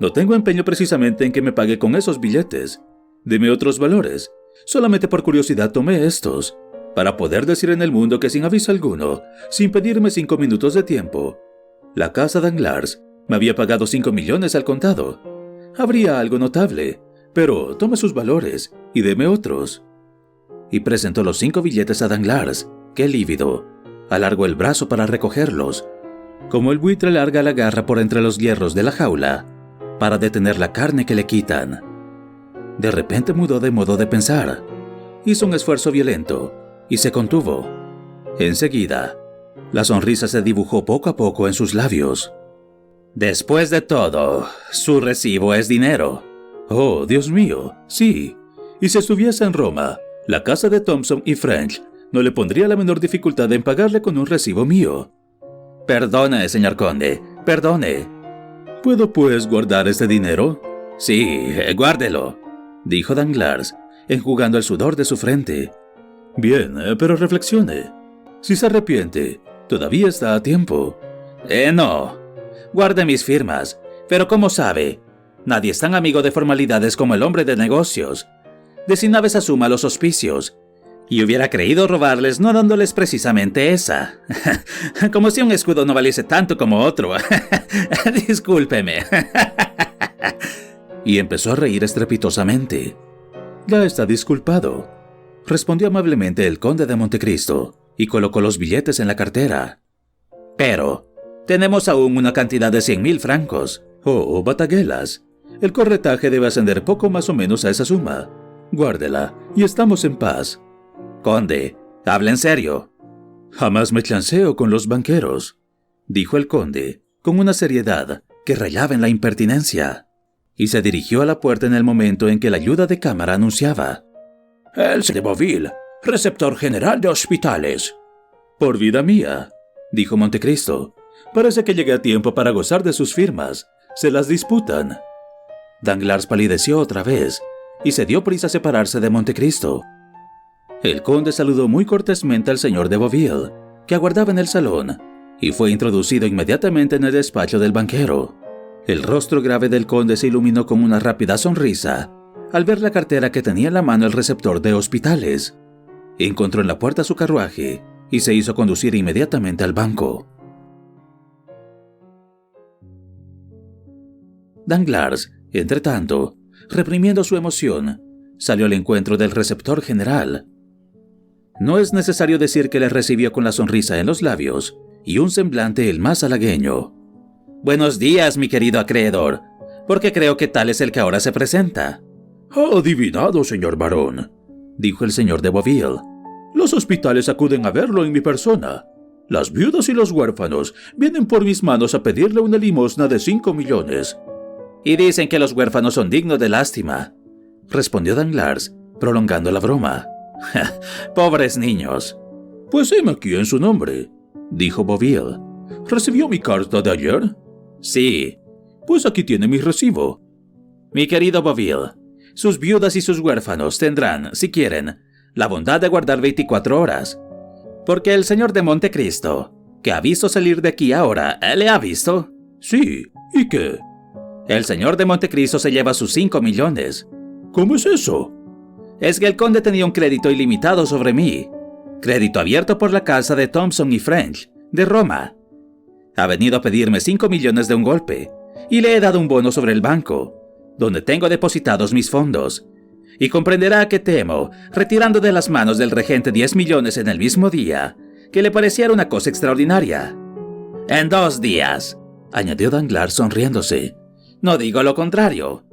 No tengo empeño precisamente en que me pague con esos billetes. Deme otros valores. Solamente por curiosidad tomé estos, para poder decir en el mundo que sin aviso alguno, sin pedirme 5 minutos de tiempo, la casa Danglars me había pagado 5 millones al contado. Habría algo notable, pero tome sus valores y deme otros. Y presentó los 5 billetes a Danglars, que lívido alargó el brazo para recogerlos, como el buitre larga la garra por entre los hierros de la jaula, para detener la carne que le quitan. De repente mudó de modo de pensar. Hizo un esfuerzo violento y se contuvo. Enseguida, la sonrisa se dibujó poco a poco en sus labios. Después de todo, su recibo es dinero. Oh, Dios mío, sí. Y si estuviese en Roma, la casa de Thompson y French no le pondría la menor dificultad en pagarle con un recibo mío. Perdone, señor conde, perdone. ¿Puedo, pues, guardar este dinero? Sí, guárdelo, dijo Danglars, enjugando el sudor de su frente. Bien, pero reflexione. Si se arrepiente, todavía está a tiempo. No. Guarde mis firmas, pero ¿cómo sabe? Nadie es tan amigo de formalidades como el hombre de negocios. De sin naves asuma los auspicios. Y hubiera creído robarles no dándoles precisamente esa. Como si un escudo no valiese tanto como otro. Discúlpeme. Y empezó a reír estrepitosamente. Ya está disculpado, respondió amablemente el conde de Montecristo, y colocó los billetes en la cartera. Pero tenemos aún una cantidad de 100.000 francos. Oh, bataguelas. El corretaje debe ascender poco más o menos a esa suma. Guárdela, y estamos en paz. Conde, habla en serio. Jamás me chanceo con los banqueros, dijo el conde, con una seriedad que rayaba en la impertinencia, y se dirigió a la puerta en el momento en que la ayuda de cámara anunciaba: El de Boville, receptor general de hospitales. Por vida mía, dijo Montecristo, parece que llegué a tiempo para gozar de sus firmas. Se las disputan. Danglars palideció otra vez, y se dio prisa a separarse de Montecristo. El conde saludó muy cortésmente al señor de Boville, que aguardaba en el salón, y fue introducido inmediatamente en el despacho del banquero. El rostro grave del conde se iluminó con una rápida sonrisa al ver la cartera que tenía en la mano el receptor de hospitales. Encontró en la puerta su carruaje y se hizo conducir inmediatamente al banco. Danglars, entretanto, reprimiendo su emoción, salió al encuentro del receptor general. No es necesario decir que le recibió con la sonrisa en los labios y un semblante el más halagueño. Buenos días, mi querido acreedor, porque creo que tal es el que ahora se presenta. Adivinado, señor barón, dijo el señor de Boville. Los hospitales acuden a verlo en mi persona. Las viudas y los huérfanos vienen por mis manos a pedirle una limosna de 5 millones. Y dicen que los huérfanos son dignos de lástima, respondió Danglars, prolongando la broma. Pobres niños. Pues heme aquí en su nombre, dijo Boville. ¿Recibió mi carta de ayer? Sí. Pues aquí tiene mi recibo. Mi querido Boville, sus viudas y sus huérfanos tendrán, si quieren, la bondad de guardar 24 horas. Porque el señor de Montecristo, que ha visto salir de aquí ahora, ¿le ha visto? Sí. ¿Y qué? El señor de Montecristo se lleva sus 5 millones. ¿Cómo es eso? Es que el conde tenía un crédito ilimitado sobre mí. Crédito abierto por la casa de Thomson y French, de Roma. Ha venido a pedirme 5 millones de un golpe, y le he dado un bono sobre el banco, donde tengo depositados mis fondos. Y comprenderá que temo, retirando de las manos del regente 10 millones en el mismo día, que le pareciera una cosa extraordinaria. En 2 días, añadió Danglars sonriéndose. No digo lo contrario.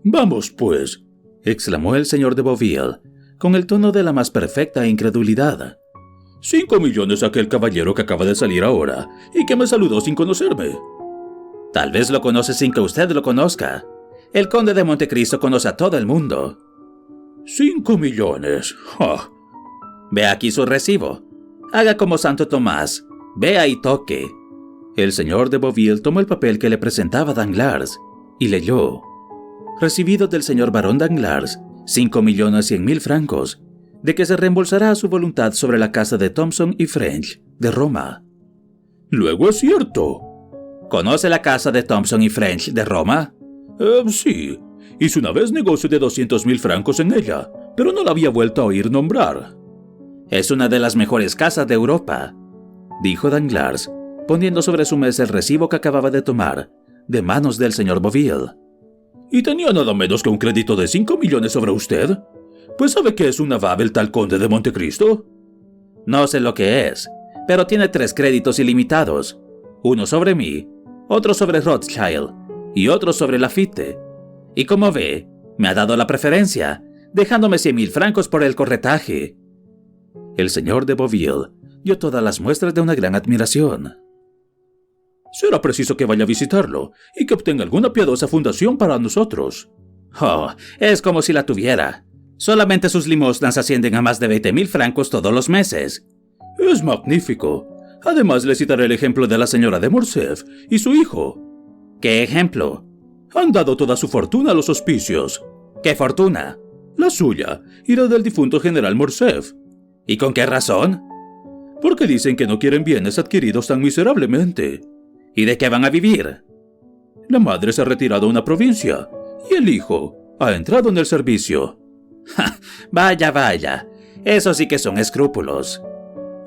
Vamos, pues, exclamó el señor de Boville, con el tono de la más perfecta incredulidad. 5 millones a aquel caballero que acaba de salir ahora y que me saludó sin conocerme. Tal vez lo conoce sin que usted lo conozca. El conde de Montecristo conoce a todo el mundo. 5 millones. ¡Ja! Ve aquí su recibo. Haga como Santo Tomás. Vea y toque. El señor de Boville tomó el papel que le presentaba Danglars y leyó: recibido del señor barón Danglars 5.100.000 francos, de que se reembolsará a su voluntad sobre la casa de Thomson y French, de Roma. Luego es cierto. ¿Conoce la casa de Thomson y French, de Roma? Sí. Hice una vez negocio de 200.000 francos en ella, pero no la había vuelto a oír nombrar. Es una de las mejores casas de Europa, dijo Danglars, poniendo sobre su mesa el recibo que acababa de tomar, de manos del señor Boville. ¿Y tenía nada menos que un crédito de 5 millones sobre usted? Pues ¿sabe qué es un nabab el tal conde de Montecristo? No sé lo que es, pero tiene 3 créditos ilimitados. Uno sobre mí, otro sobre Rothschild y otro sobre Laffitte. Y como ve, me ha dado la preferencia, dejándome 100.000 francos por el corretaje. El señor de Boville dio todas las muestras de una gran admiración. Será preciso que vaya a visitarlo y que obtenga alguna piadosa fundación para nosotros. Oh, es como si la tuviera. Solamente sus limosnas ascienden a más de 20.000 francos todos los meses. Es magnífico. Además le citaré el ejemplo de la señora de Morcerf y su hijo. ¿Qué ejemplo? Han dado toda su fortuna a los hospicios. ¿Qué fortuna? La suya y la del difunto general Morcerf. ¿Y con qué razón? Porque dicen que no quieren bienes adquiridos tan miserablemente. ¿Y de qué van a vivir? La madre se ha retirado a una provincia y el hijo ha entrado en el servicio. ¡Ja! Vaya, vaya. Eso sí que son escrúpulos.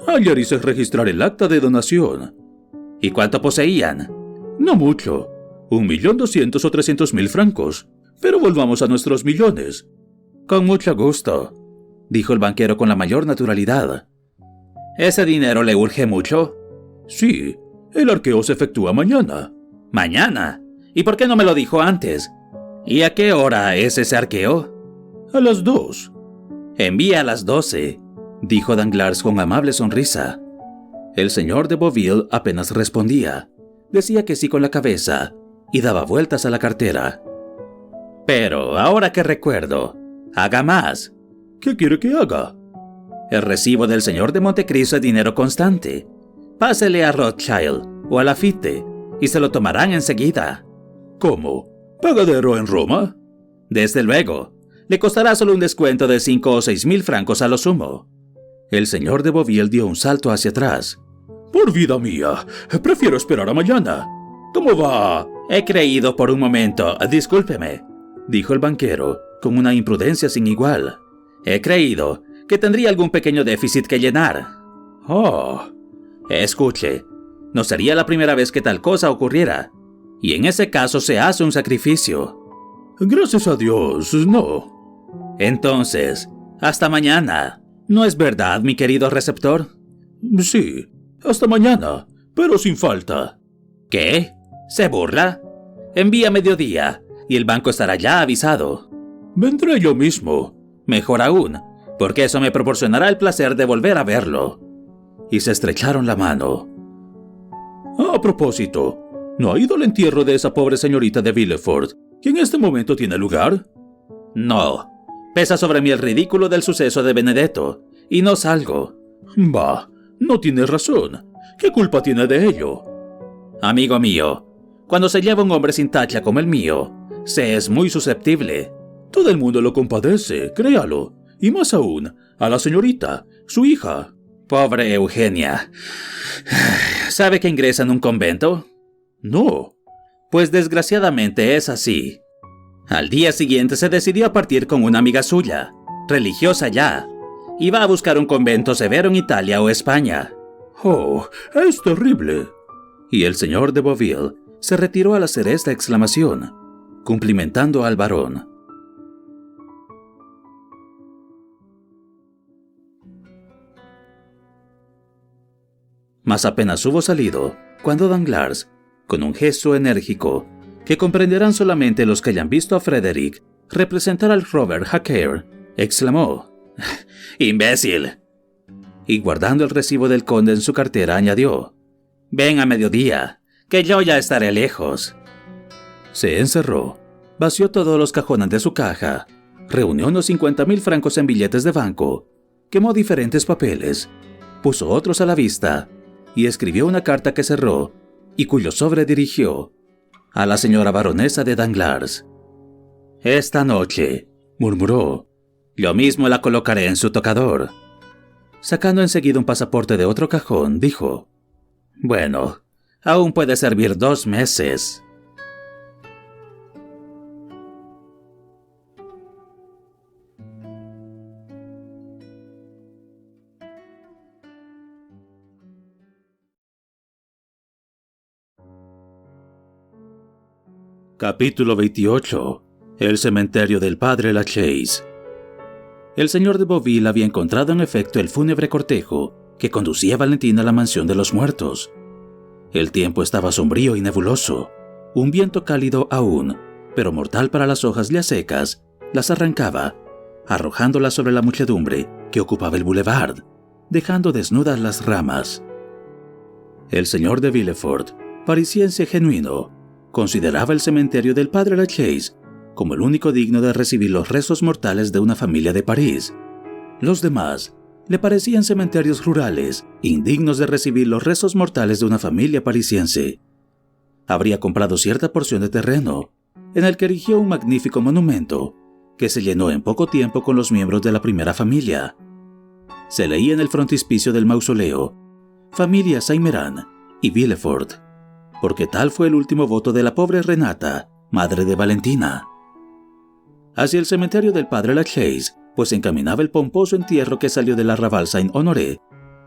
Ayer hice registrar el acta de donación. ¿Y cuánto poseían? No mucho. 1.200.000 o 300.000 francos. Pero volvamos a nuestros millones. Con mucho gusto, dijo el banquero con la mayor naturalidad. ¿Ese dinero le urge mucho? Sí, el arqueo se efectúa mañana. ¿Mañana? ¿Y por qué no me lo dijo antes? ¿Y a qué hora es ese arqueo? A las 2. Envía a las 12, dijo Danglars con amable sonrisa. El señor de Beauville apenas respondía. Decía que sí con la cabeza y daba vueltas a la cartera. Pero, ahora que recuerdo, haga más. ¿Qué quiere que haga? El recibo del señor de Montecristo es dinero constante. Pásele a Rothschild o a Laffitte y se lo tomarán enseguida. ¿Cómo? ¿Pagadero en Roma? Desde luego. Le costará solo un descuento de 5 o 6.000 francos a lo sumo. El señor de Beauville dio un salto hacia atrás. Por vida mía, prefiero esperar a mañana. ¿Cómo va? He creído por un momento, discúlpeme, dijo el banquero, con una imprudencia sin igual. He creído que tendría algún pequeño déficit que llenar. Oh. Escuche, no sería la primera vez que tal cosa ocurriera, y en ese caso se hace un sacrificio. Gracias a Dios, no. Entonces, hasta mañana. ¿No es verdad, mi querido receptor? Sí, hasta mañana, pero sin falta. ¿Qué? ¿Se burla? Envía a mediodía, y el banco estará ya avisado. Vendré yo mismo. Mejor aún, porque eso me proporcionará el placer de volver a verlo. Y se estrecharon la mano. A propósito, ¿no ha ido al entierro de esa pobre señorita de Villefort, que en este momento tiene lugar? No. Pesa sobre mí el ridículo del suceso de Benedetto, y no salgo. Bah, no tienes razón. ¿Qué culpa tiene de ello? Amigo mío, cuando se lleva un hombre sin tacha como el mío, se es muy susceptible. Todo el mundo lo compadece, créalo. Y más aún, a la señorita, su hija. Pobre Eugenia. ¿Sabe que ingresa en un convento? No. Pues desgraciadamente es así. Al día siguiente se decidió a partir con una amiga suya, religiosa ya. Iba a buscar un convento severo en Italia o España. Oh, es terrible. Y el señor de Beauville se retiró al hacer esta exclamación, cumplimentando al varón. Mas apenas hubo salido, cuando Danglars, con un gesto enérgico, que comprenderán solamente los que hayan visto a Frederick representar al Robert Hacker, exclamó: ¡Imbécil! Y guardando el recibo del conde en su cartera, añadió: Ven a mediodía, que yo ya estaré lejos. Se encerró, vació todos los cajones de su caja, reunió unos 50.000 francos en billetes de banco, quemó diferentes papeles, puso otros a la vista, y escribió una carta que cerró, y cuyo sobre dirigió a la señora baronesa de Danglars. Esta noche, murmuró, yo mismo la colocaré en su tocador. Sacando enseguida un pasaporte de otro cajón, dijo: Bueno, aún puede servir 2 meses. Capítulo 28. El cementerio del padre Lachaise. El señor de Beauville había encontrado en efecto el fúnebre cortejo que conducía a Valentín a la mansión de los muertos. El tiempo estaba sombrío y nebuloso. Un viento cálido aún, pero mortal para las hojas ya secas, las arrancaba, arrojándolas sobre la muchedumbre que ocupaba el boulevard, dejando desnudas las ramas. El señor de Villefort, parisiense genuino, consideraba el cementerio del padre Lachaise como el único digno de recibir los restos mortales de una familia de París. Los demás le parecían cementerios rurales, indignos de recibir los restos mortales de una familia parisiense. Habría comprado cierta porción de terreno, en el que erigió un magnífico monumento que se llenó en poco tiempo con los miembros de la primera familia. Se leía en el frontispicio del mausoleo: Familia Saint-Méran y Villefort, porque tal fue el último voto de la pobre Renata, madre de Valentina. Hacia el cementerio del padre Lachaise, pues encaminaba el pomposo entierro que salió del arrabal Saint-Honoré,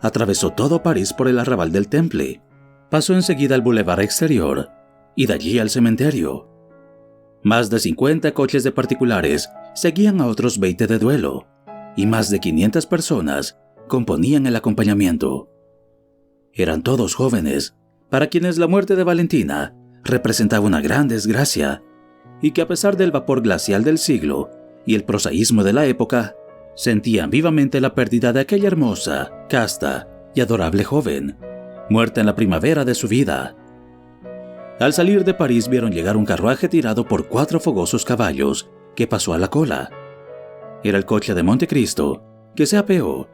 atravesó todo París por el arrabal del Temple, pasó enseguida al boulevard exterior y de allí al cementerio. Más de 50 coches de particulares seguían a otros 20 de duelo, y más de 500 personas componían el acompañamiento. Eran todos jóvenes, para quienes la muerte de Valentina representaba una gran desgracia, y que a pesar del vapor glacial del siglo y el prosaísmo de la época, sentían vivamente la pérdida de aquella hermosa, casta y adorable joven, muerta en la primavera de su vida. Al salir de París vieron llegar un carruaje tirado por 4 fogosos caballos que pasó a la cola. Era el coche de Montecristo, que se apeó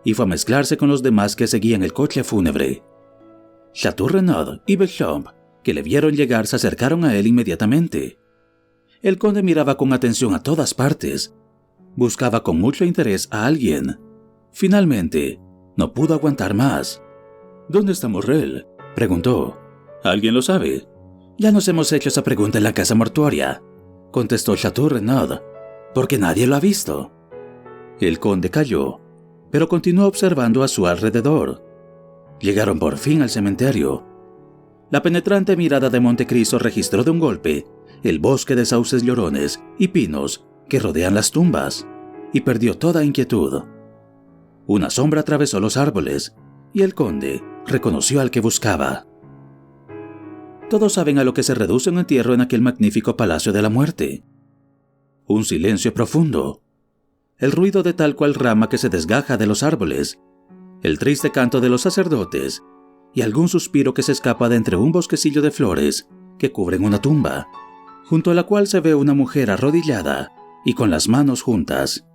y fue a mezclarse con los demás que seguían el coche fúnebre. Chateau Renaud y Beauchamp, que le vieron llegar, se acercaron a él inmediatamente. El conde miraba con atención a todas partes. Buscaba con mucho interés a alguien. Finalmente, no pudo aguantar más. «¿Dónde está Morrel?», preguntó. «¿Alguien lo sabe?». «Ya nos hemos hecho esa pregunta en la casa mortuoria», contestó Chateau Renaud, «porque nadie lo ha visto». El conde calló, pero continuó observando a su alrededor. Llegaron por fin al cementerio. La penetrante mirada de Montecristo registró de un golpe el bosque de sauces llorones y pinos que rodean las tumbas, y perdió toda inquietud. Una sombra atravesó los árboles, y el conde reconoció al que buscaba. Todos saben a lo que se reduce un entierro en aquel magnífico palacio de la muerte. Un silencio profundo, el ruido de tal cual rama que se desgaja de los árboles, el triste canto de los sacerdotes y algún suspiro que se escapa de entre un bosquecillo de flores que cubren una tumba, junto a la cual se ve una mujer arrodillada y con las manos juntas.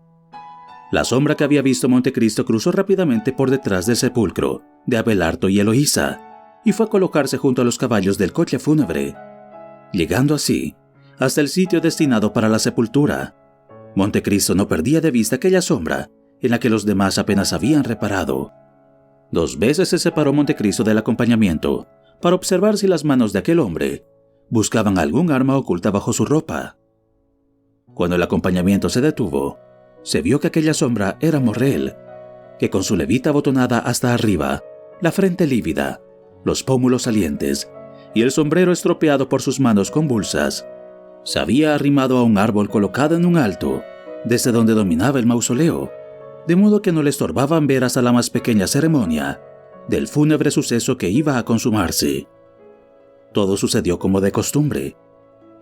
La sombra que había visto Montecristo cruzó rápidamente por detrás del sepulcro de Abelardo y Eloísa y fue a colocarse junto a los caballos del coche fúnebre, llegando así hasta el sitio destinado para la sepultura. Montecristo no perdía de vista aquella sombra en la que los demás apenas habían reparado. 2 veces se separó Montecristo del acompañamiento para observar si las manos de aquel hombre buscaban algún arma oculta bajo su ropa. Cuando el acompañamiento se detuvo, se vio que aquella sombra era Morrel, que con su levita abotonada hasta arriba, la frente lívida, los pómulos salientes y el sombrero estropeado por sus manos convulsas, se había arrimado a un árbol colocado en un alto, desde donde dominaba el mausoleo, de modo que no le estorbaban ver hasta la más pequeña ceremonia del fúnebre suceso que iba a consumarse. Todo sucedió como de costumbre.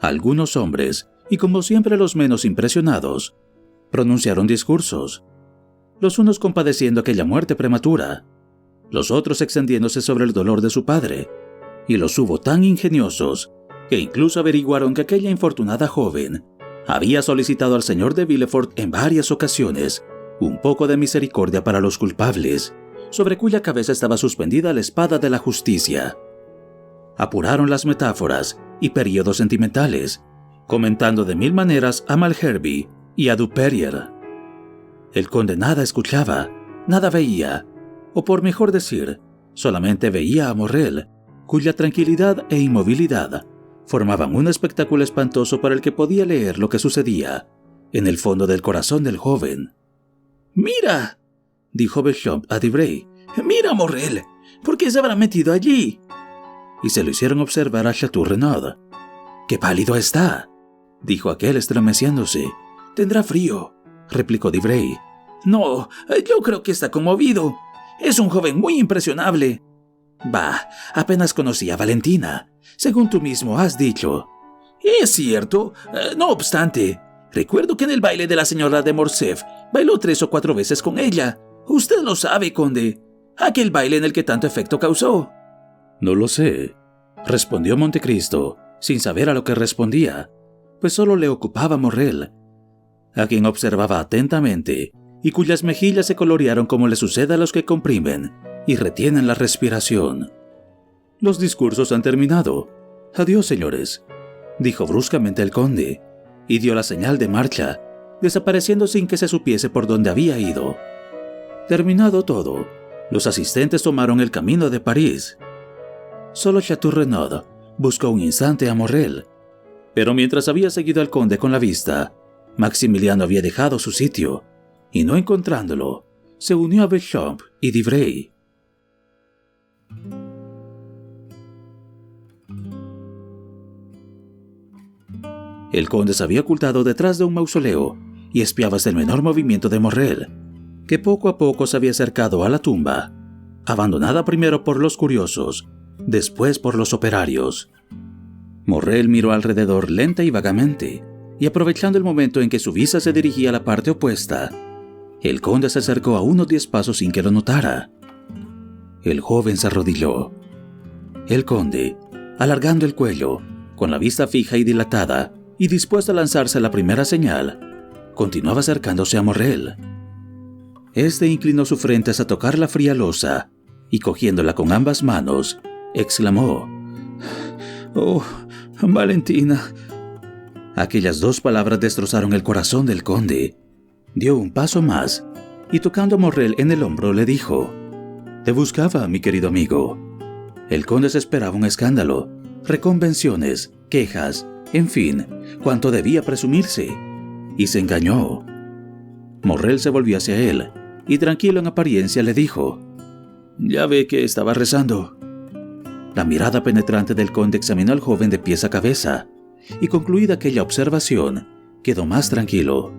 Algunos hombres, y como siempre los menos impresionados, pronunciaron discursos, los unos compadeciendo aquella muerte prematura, los otros extendiéndose sobre el dolor de su padre, y los hubo tan ingeniosos que incluso averiguaron que aquella infortunada joven había solicitado al señor de Villefort en varias ocasiones un poco de misericordia para los culpables, sobre cuya cabeza estaba suspendida la espada de la justicia. Apuraron las metáforas y periodos sentimentales, comentando de 1000 maneras a Malherbe y a Dupérier. El conde nada escuchaba, nada veía, o por mejor decir, solamente veía a Morrel, cuya tranquilidad e inmovilidad formaban un espectáculo espantoso para el que podía leer lo que sucedía en el fondo del corazón del joven. «¡Mira!», dijo Beauchamp a Debray. «¡Mira, Morrel! ¿Por qué se habrá metido allí?». Y se lo hicieron observar a Chateau Renaud. «¡Qué pálido está!», dijo aquel estremeciéndose. «Tendrá frío», replicó Debray. «No, yo creo que está conmovido. Es un joven muy impresionable». «Bah, apenas conocí a Valentina, según tú mismo has dicho». «Es cierto. No obstante, recuerdo que en el baile de la señora de Morcerf bailó 3 o 4 veces con ella. Usted lo sabe, conde. Aquel baile en el que tanto efecto causó». «No lo sé», respondió Montecristo, sin saber a lo que respondía, pues solo le ocupaba Morrel, a quien observaba atentamente y cuyas mejillas se colorearon como le sucede a los que comprimen y retienen la respiración. «Los discursos han terminado. Adiós, señores». dijo bruscamente el conde, y dio la señal de marcha, desapareciendo sin que se supiese por dónde había ido. Terminado todo, los asistentes tomaron el camino de París. Solo Chateau Renaud buscó un instante a Morrel, pero mientras había seguido al conde con la vista, Maximiliano había dejado su sitio, y no encontrándolo, se unió a Beauchamp y Debray. El conde se había ocultado detrás de un mausoleo y espiaba hasta el menor movimiento de Morrel, que poco a poco se había acercado a la tumba, abandonada primero por los curiosos, después por los operarios. Morrel miró alrededor lenta y vagamente, y aprovechando el momento en que su vista se dirigía a la parte opuesta, el conde se acercó a unos 10 pasos sin que lo notara. El joven se arrodilló. El conde, alargando el cuello, con la vista fija y dilatada, y dispuesto a lanzarse la primera señal, continuaba acercándose a Morrel. Este inclinó su frente hasta tocar la fría losa, y cogiéndola con ambas manos, exclamó: «Oh, Valentina». Aquellas 2 palabras destrozaron el corazón del conde. Dio un paso más, y tocando a Morrel en el hombro le dijo: «Te buscaba, mi querido amigo». El conde se esperaba un escándalo, reconvenciones, quejas, en fin, cuanto debía presumirse, y se engañó. Morrel se volvió hacia él, y tranquilo en apariencia le dijo: «Ya ve que estaba rezando». La mirada penetrante del conde examinó al joven de pies a cabeza, y concluida aquella observación, quedó más tranquilo.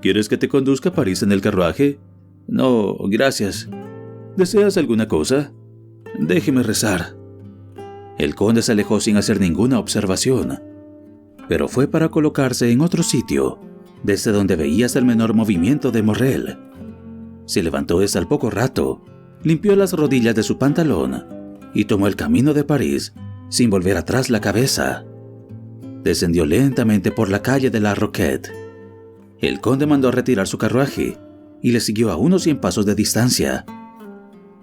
«¿Quieres que te conduzca a París en el carruaje?» «No, gracias». «¿Deseas alguna cosa?» «Déjeme rezar». El conde se alejó sin hacer ninguna observación, pero fue para colocarse en otro sitio, desde donde veía hasta el menor movimiento de Morrel. Se levantó desde al poco rato, limpió las rodillas de su pantalón y tomó el camino de París sin volver atrás la cabeza. Descendió lentamente por la calle de la Roquette. El conde mandó a retirar su carruaje y le siguió a unos 100 pasos de distancia.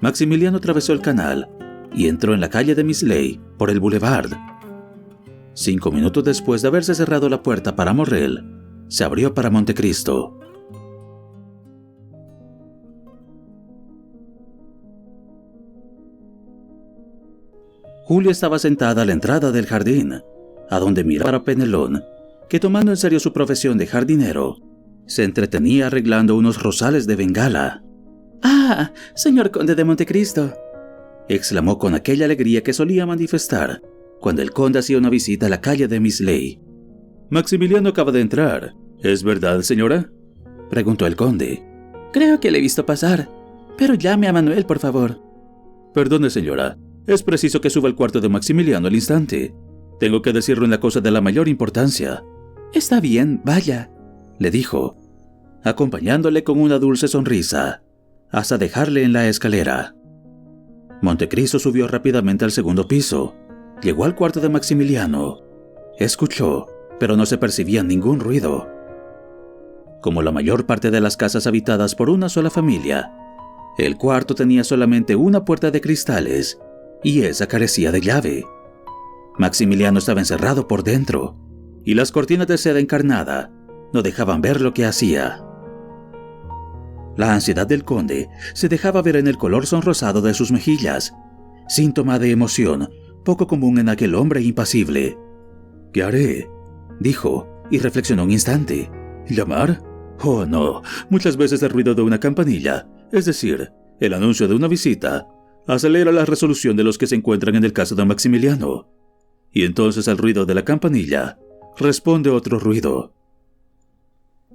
Maximiliano atravesó el canal y entró en la calle de Mislay por el boulevard. 5 minutos después de haberse cerrado la puerta para Morrel, se abrió para Montecristo. Julia estaba sentada a la entrada del jardín, a donde miraba a Penelón, que tomando en serio su profesión de jardinero, se entretenía arreglando unos rosales de bengala. «¡Ah, señor conde de Montecristo!», exclamó con aquella alegría que solía manifestar cuando el conde hacía una visita a la calle de Mislay. «Maximiliano acaba de entrar. ¿Es verdad, señora?», preguntó el conde. «Creo que le he visto pasar, pero llame a Manuel, por favor». «Perdone, señora. Es preciso que suba al cuarto de Maximiliano al instante. Tengo que decirle una cosa de la mayor importancia». «Está bien, vaya», le dijo, acompañándole con una dulce sonrisa, hasta dejarle en la escalera. Montecristo subió rápidamente al segundo piso. Llegó al cuarto de Maximiliano. Escuchó, pero no se percibía ningún ruido. Como la mayor parte de las casas habitadas por una sola familia, el cuarto tenía solamente una puerta de cristales, y esa carecía de llave. Maximiliano estaba encerrado por dentro, y las cortinas de seda encarnada no dejaban ver lo que hacía. La ansiedad del conde se dejaba ver en el color sonrosado de sus mejillas, síntoma de emoción poco común en aquel hombre impasible. «¿Qué haré?», dijo, y reflexionó un instante. «¿Llamar? Oh, no. Muchas veces el ruido de una campanilla, es decir, el anuncio de una visita, acelera la resolución de los que se encuentran en el caso de Maximiliano. Y entonces al ruido de la campanilla responde otro ruido».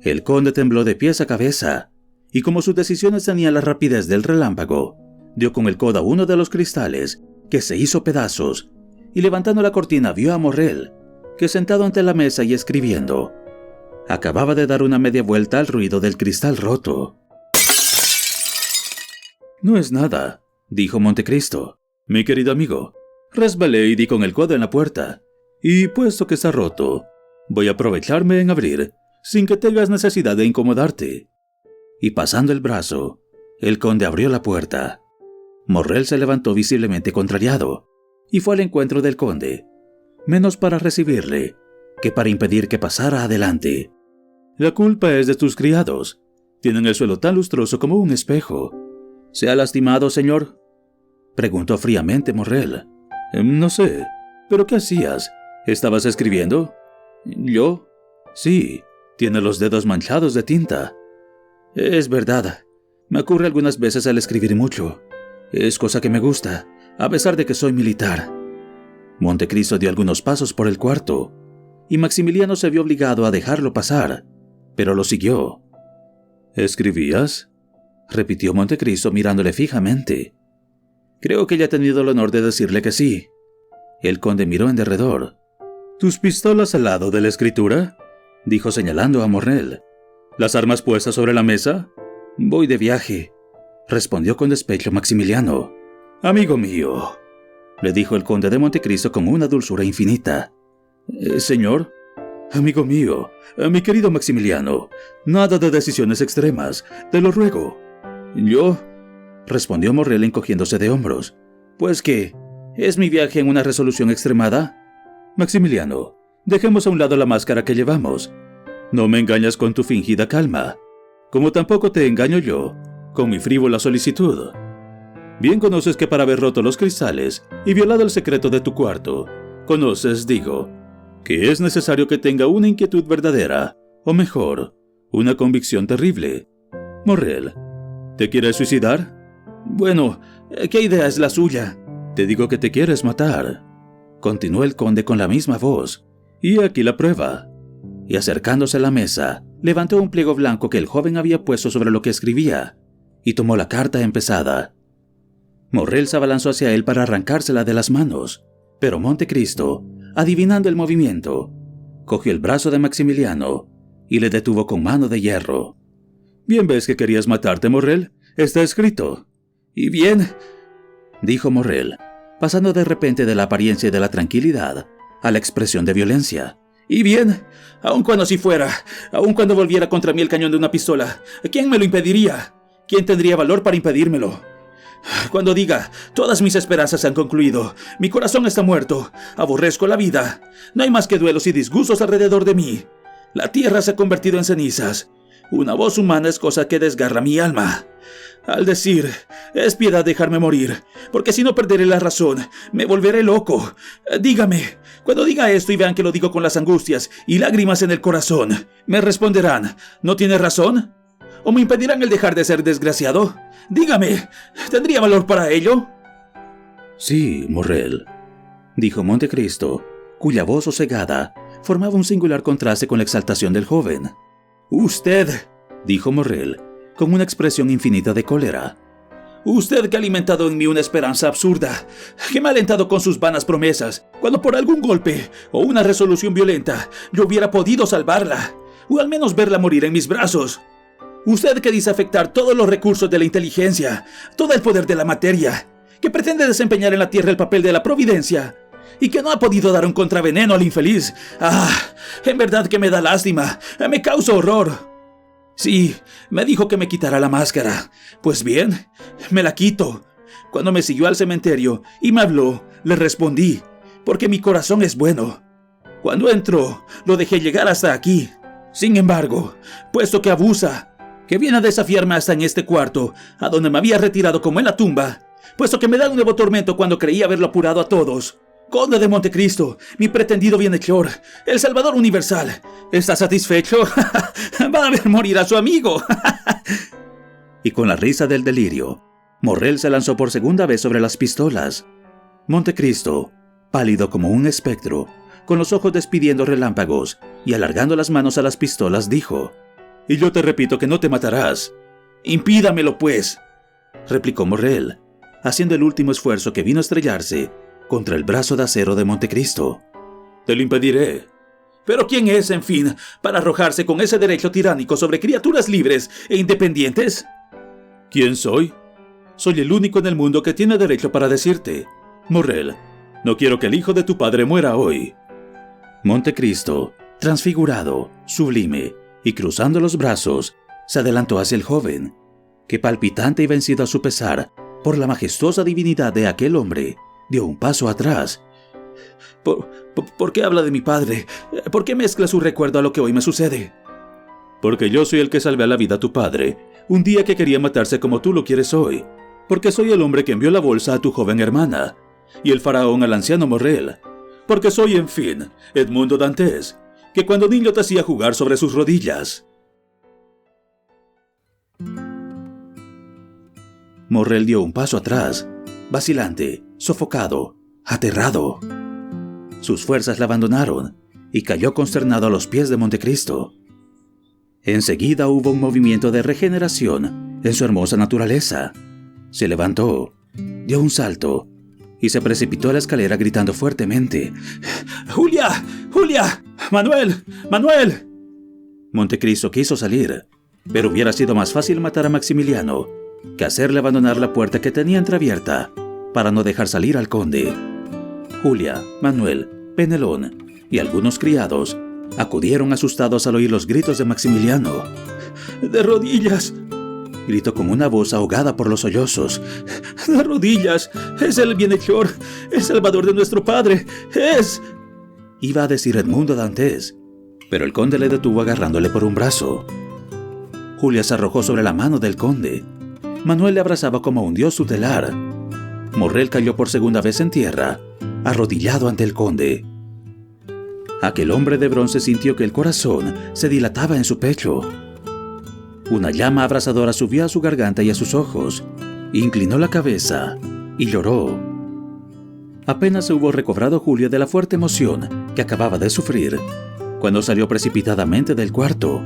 El conde tembló de pies a cabeza, y como sus decisiones tenían la rapidez del relámpago, dio con el codo a uno de los cristales, que se hizo pedazos, y levantando la cortina vio a Morrel, que sentado ante la mesa y escribiendo, acababa de dar una media vuelta al ruido del cristal roto. «No es nada», dijo Montecristo. «Mi querido amigo, resbalé y di con el codo en la puerta, y puesto que está roto, voy a aprovecharme en abrir, sin que tengas necesidad de incomodarte». Y pasando el brazo, el conde abrió la puerta. Morrel se levantó visiblemente contrariado, y fue al encuentro del conde. menos para recibirle que para impedir que pasara adelante. La culpa es de tus criados. Tienen el suelo tan lustroso como un espejo. ¿Se ha lastimado, señor?, preguntó fríamente Morrel. No sé. ¿Pero qué hacías? ¿Estabas escribiendo? ¿Yo? Sí. Tiene los dedos manchados de tinta. Es verdad. Me ocurre algunas veces al escribir mucho. Es cosa que me gusta, a pesar de que soy militar. Montecristo dio algunos pasos por el cuarto, y Maximiliano se vio obligado a dejarlo pasar, pero lo siguió. ¿Escribías?, repitió Montecristo mirándole fijamente. Creo que ya he tenido el honor de decirle que sí. El conde miró en derredor. ¿Tus pistolas al lado de la escritura?, dijo señalando a Morrel. ¿Las armas puestas sobre la mesa? Voy de viaje, respondió con despecho Maximiliano. Amigo mío, le dijo el conde de Montecristo con una dulzura infinita. Señor, amigo mío, mi querido Maximiliano, nada de decisiones extremas, te lo ruego. ¿Yo?, respondió Morrel encogiéndose de hombros. ¿Pues qué? ¿Es mi viaje en una resolución extremada? Maximiliano, dejemos a un lado la máscara que llevamos. No me engañas con tu fingida calma, como tampoco te engaño yo con mi frívola solicitud. Bien conoces que para haber roto los cristales y violado el secreto de tu cuarto, conoces, digo, que es necesario que tenga una inquietud verdadera, o mejor, una convicción terrible. Morrel, ¿te quieres suicidar? Bueno, ¿qué idea es la suya? Te digo que te quieres matar, continuó el conde con la misma voz. Y aquí la prueba. Y acercándose a la mesa, levantó un pliego blanco que el joven había puesto sobre lo que escribía, y tomó la carta empezada. Morrel se abalanzó hacia él para arrancársela de las manos, pero Montecristo, adivinando el movimiento, cogió el brazo de Maximiliano y le detuvo con mano de hierro. «Bien ves que querías matarte, Morrel. Está escrito». «Y bien», dijo Morrel, pasando de repente de la apariencia de la tranquilidad a la expresión de violencia. «Y bien, aun cuando así fuera, aun cuando volviera contra mí el cañón de una pistola, ¿quién me lo impediría? ¿Quién tendría valor para impedírmelo? Cuando diga, todas mis esperanzas han concluido, mi corazón está muerto, aborrezco la vida, no hay más que duelos y disgustos alrededor de mí. La tierra se ha convertido en cenizas. Una voz humana es cosa que desgarra mi alma. Al decir, es piedad dejarme morir, porque si no perderé la razón, me volveré loco. Dígame, cuando diga esto y vean que lo digo con las angustias y lágrimas en el corazón, me responderán, ¿no tiene razón? ¿O me impedirán el dejar de ser desgraciado? Dígame, ¿tendría valor para ello? Sí, Morrel, dijo Montecristo, cuya voz sosegada formaba un singular contraste con la exaltación del joven. Usted, dijo Morrel, con una expresión infinita de cólera. Usted que ha alimentado en mí una esperanza absurda, que me ha alentado con sus vanas promesas, cuando por algún golpe o una resolución violenta yo hubiera podido salvarla, o al menos verla morir en mis brazos. Usted que dice afectar todos los recursos de la inteligencia, todo el poder de la materia, que pretende desempeñar en la tierra el papel de la providencia, y que no ha podido dar un contraveneno al infeliz. En verdad que me da lástima, me causa horror. Sí, me dijo que me quitara la máscara. Pues bien, me la quito. Cuando me siguió al cementerio y me habló, le respondí, porque mi corazón es bueno. Cuando entró, lo dejé llegar hasta aquí. Sin embargo, puesto que abusa, que viene a desafiarme hasta en este cuarto, a donde me había retirado como en la tumba, puesto que me da un nuevo tormento cuando creí haberlo apurado a todos. Conde de Montecristo, mi pretendido bienhechor, el Salvador universal, ¿está satisfecho? Va a ver morir a su amigo. Y con la risa del delirio, Morrel se lanzó por segunda vez sobre las pistolas. Montecristo, pálido como un espectro, con los ojos despidiendo relámpagos y alargando las manos a las pistolas, dijo: «Y yo te repito que no te matarás». «Impídamelo, pues», replicó Morrel, haciendo el último esfuerzo que vino a estrellarse contra el brazo de acero de Montecristo. «Te lo impediré. Pero ¿quién es, en fin, para arrojarse con ese derecho tiránico sobre criaturas libres e independientes?» «¿Quién soy? Soy el único en el mundo que tiene derecho para decirte: Morrel, no quiero que el hijo de tu padre muera hoy». Montecristo, transfigurado, sublime y cruzando los brazos, se adelantó hacia el joven, que palpitante y vencido a su pesar por la majestuosa divinidad de aquel hombre, dio un paso atrás. ¿Por qué habla de mi padre? ¿Por qué mezcla su recuerdo a lo que hoy me sucede? Porque yo soy el que salvé la vida a tu padre, un día que quería matarse como tú lo quieres hoy. Porque soy el hombre que envió la bolsa a tu joven hermana, y el faraón al anciano Morrel. Porque soy, en fin, Edmundo Dantes, que cuando niño te hacía jugar sobre sus rodillas. Morrel dio un paso atrás, vacilante, sofocado, aterrado. Sus fuerzas la abandonaron y cayó consternado a los pies de Montecristo. Enseguida hubo un movimiento de regeneración en su hermosa naturaleza. Se levantó, dio un salto y se precipitó a la escalera gritando fuertemente: ¡Julia! ¡Julia! ¡Manuel! ¡Manuel! Montecristo quiso salir, pero hubiera sido más fácil matar a Maximiliano que hacerle abandonar la puerta que tenía entreabierta para no dejar salir al conde. Julia, Manuel, Penelón y algunos criados acudieron asustados al oír los gritos de Maximiliano. ¡De rodillas!, gritó con una voz ahogada por los sollozos. ¡De rodillas! ¡Es el bienhechor! ¡El salvador de nuestro padre! ¡Es! Iba a decir Edmundo Dantes, pero el conde le detuvo agarrándole por un brazo. Julia se arrojó sobre la mano del conde. Manuel le abrazaba como un dios tutelar. Morrel cayó por segunda vez en tierra, arrodillado ante el conde. Aquel hombre de bronce sintió que el corazón se dilataba en su pecho. Una llama abrasadora subió a su garganta y a sus ojos. Inclinó la cabeza y lloró. Apenas se hubo recobrado Julia de la fuerte emoción que acababa de sufrir, cuando salió precipitadamente del cuarto.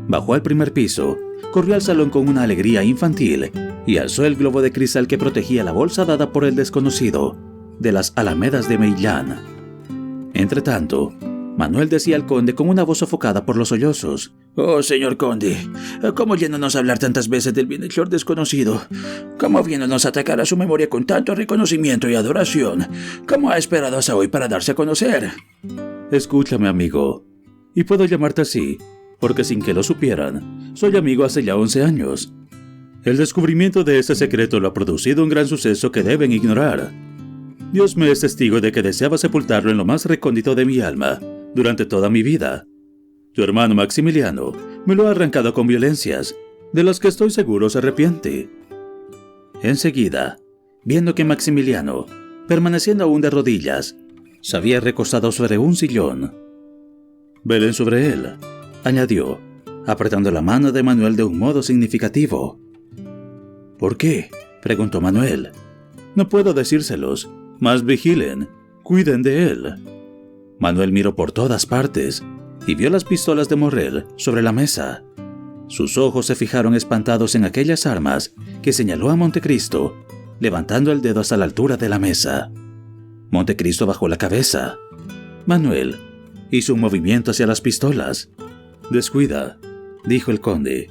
Bajó al primer piso, corrió al salón con una alegría infantil y alzó el globo de cristal que protegía la bolsa dada por el desconocido de las alamedas de Meillán. Entretanto, Manuel decía al conde con una voz sofocada por los sollozos: «Oh, señor conde, ¿cómo viéndonos hablar tantas veces del bienhechor desconocido? ¿Cómo viéndonos atacar a su memoria con tanto reconocimiento y adoración? ¿Cómo ha esperado hasta hoy para darse a conocer?» «Escúchame, amigo, y puedo llamarte así, porque sin que lo supieran, soy amigo hace ya 11 años. El descubrimiento de este secreto lo ha producido un gran suceso que deben ignorar. Dios me es testigo de que deseaba sepultarlo en lo más recóndito de mi alma durante toda mi vida. Tu hermano Maximiliano me lo ha arrancado con violencias, de las que estoy seguro se arrepiente». Enseguida, viendo que Maximiliano, permaneciendo aún de rodillas, se había recostado sobre un sillón: «Velen sobre él», añadió, apretando la mano de Manuel de un modo significativo. «¿Por qué?», preguntó Manuel. «No puedo decírselos, mas vigilen, cuiden de él». Manuel miró por todas partes y vio las pistolas de Morrel sobre la mesa. Sus ojos se fijaron espantados en aquellas armas que señaló a Montecristo, levantando el dedo hasta la altura de la mesa. Montecristo bajó la cabeza. Manuel hizo un movimiento hacia las pistolas. «Descuida», dijo el conde.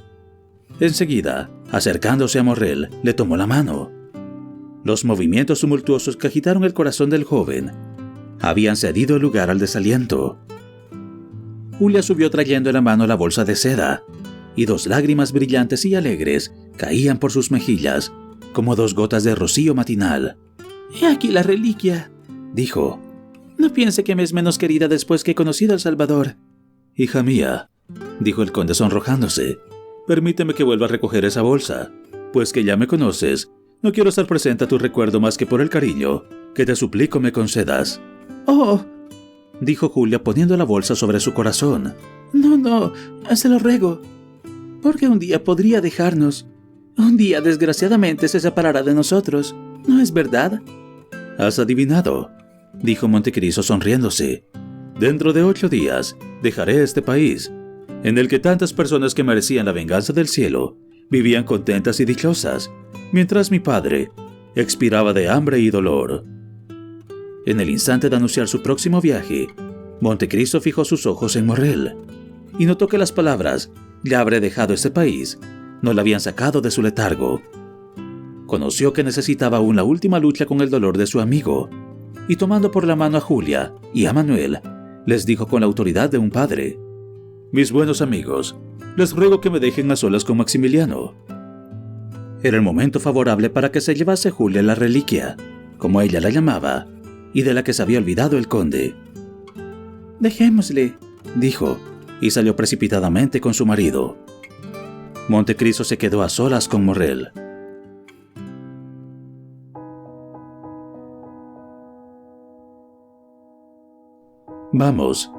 Enseguida, acercándose a Morrel, le tomó la mano. Los movimientos tumultuosos que agitaron el corazón del joven habían cedido lugar al desaliento. Julia subió trayendo en la mano la bolsa de seda, y 2 lágrimas brillantes y alegres caían por sus mejillas, como 2 gotas de rocío matinal. «He aquí la reliquia», dijo. «No piense que me es menos querida después que he conocido al Salvador». «Hija mía», dijo el conde sonrojándose, «permíteme que vuelva a recoger esa bolsa, pues que ya me conoces. No quiero estar presente a tu recuerdo más que por el cariño que te suplico me concedas». «Oh», dijo Julia poniendo la bolsa sobre su corazón. No, se lo ruego, porque un día podría dejarnos. Un día, desgraciadamente, se separará de nosotros, ¿no es verdad?» «Has adivinado», dijo Montecristo sonriéndose. «Dentro de 8 días dejaré este país, en el que tantas personas que merecían la venganza del cielo vivían contentas y dichosas, mientras mi padre expiraba de hambre y dolor». En el instante de anunciar su próximo viaje, Montecristo fijó sus ojos en Morrel y notó que las palabras «ya habré dejado este país» no la habían sacado de su letargo. Conoció que necesitaba aún la última lucha con el dolor de su amigo, y tomando por la mano a Julia y a Manuel, les dijo con la autoridad de un padre: «Mis buenos amigos, les ruego que me dejen a solas con Maximiliano». Era el momento favorable para que se llevase Julia la reliquia, como ella la llamaba, y de la que se había olvidado el conde. «Dejémosle», dijo, y salió precipitadamente con su marido. Montecristo se quedó a solas con Morrel. «Vamos»,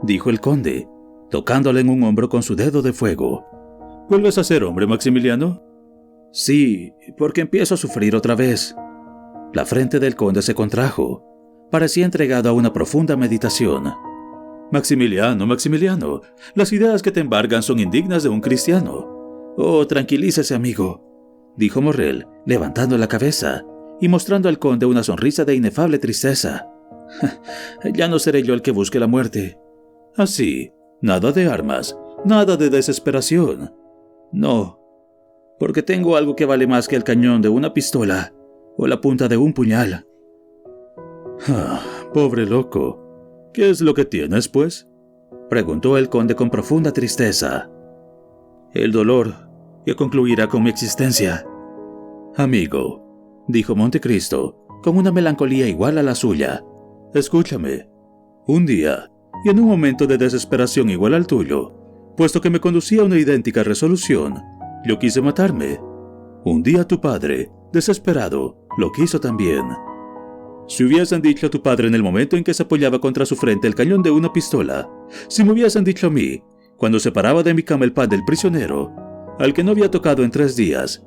dijo el conde, tocándole en un hombro con su dedo de fuego. «¿Vuelves a ser hombre, Maximiliano?» «Sí, porque empiezo a sufrir otra vez». La frente del conde se contrajo. Parecía entregado a una profunda meditación. «Maximiliano, Maximiliano, las ideas que te embargan son indignas de un cristiano». «Oh, tranquilícese, amigo», dijo Morrel, levantando la cabeza y mostrando al conde una sonrisa de inefable tristeza. «Ya no seré yo el que busque la muerte». «Así, nada de armas, nada de desesperación». «No, porque tengo algo que vale más que el cañón de una pistola o la punta de un puñal». «Pobre loco, ¿qué es lo que tienes, pues?», preguntó el conde con profunda tristeza. «El dolor que concluirá con mi existencia». «Amigo», dijo Montecristo, con una melancolía igual a la suya, «escúchame. Un día, y en un momento de desesperación igual al tuyo, puesto que me conducía a una idéntica resolución, yo quise matarme. Un día tu padre, desesperado, lo quiso también. Si hubiesen dicho a tu padre en el momento en que se apoyaba contra su frente el cañón de una pistola, si me hubiesen dicho a mí, cuando separaba de mi cama el pan del prisionero, al que no había tocado en 3 días,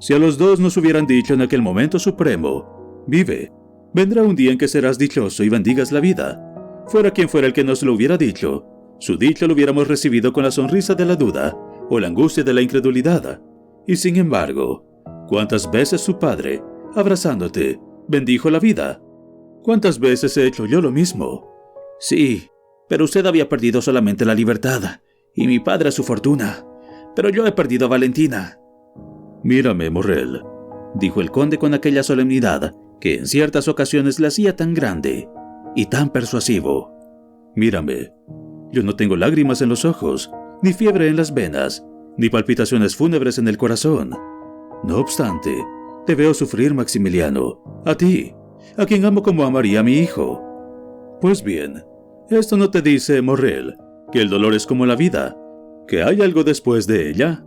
si a los dos nos hubieran dicho en aquel momento supremo, vive, vendrá un día en que serás dichoso y bendigas la vida. Fuera quien fuera el que nos lo hubiera dicho, su dicho lo hubiéramos recibido con la sonrisa de la duda o la angustia de la incredulidad. Y sin embargo, ¿cuántas veces su padre, abrazándote, bendijo la vida? ¿Cuántas veces he hecho yo lo mismo? Sí, pero usted había perdido solamente la libertad, y mi padre su fortuna, pero yo he perdido a Valentina». «Mírame, Morrel», dijo el conde con aquella solemnidad que en ciertas ocasiones le hacía tan grande y tan persuasivo. «Mírame, yo no tengo lágrimas en los ojos, ni fiebre en las venas, ni palpitaciones fúnebres en el corazón. No obstante, te veo sufrir, Maximiliano, a ti, a quien amo como amaría a mi hijo. Pues bien, ¿esto no te dice, Morrel, que el dolor es como la vida, que hay algo después de ella?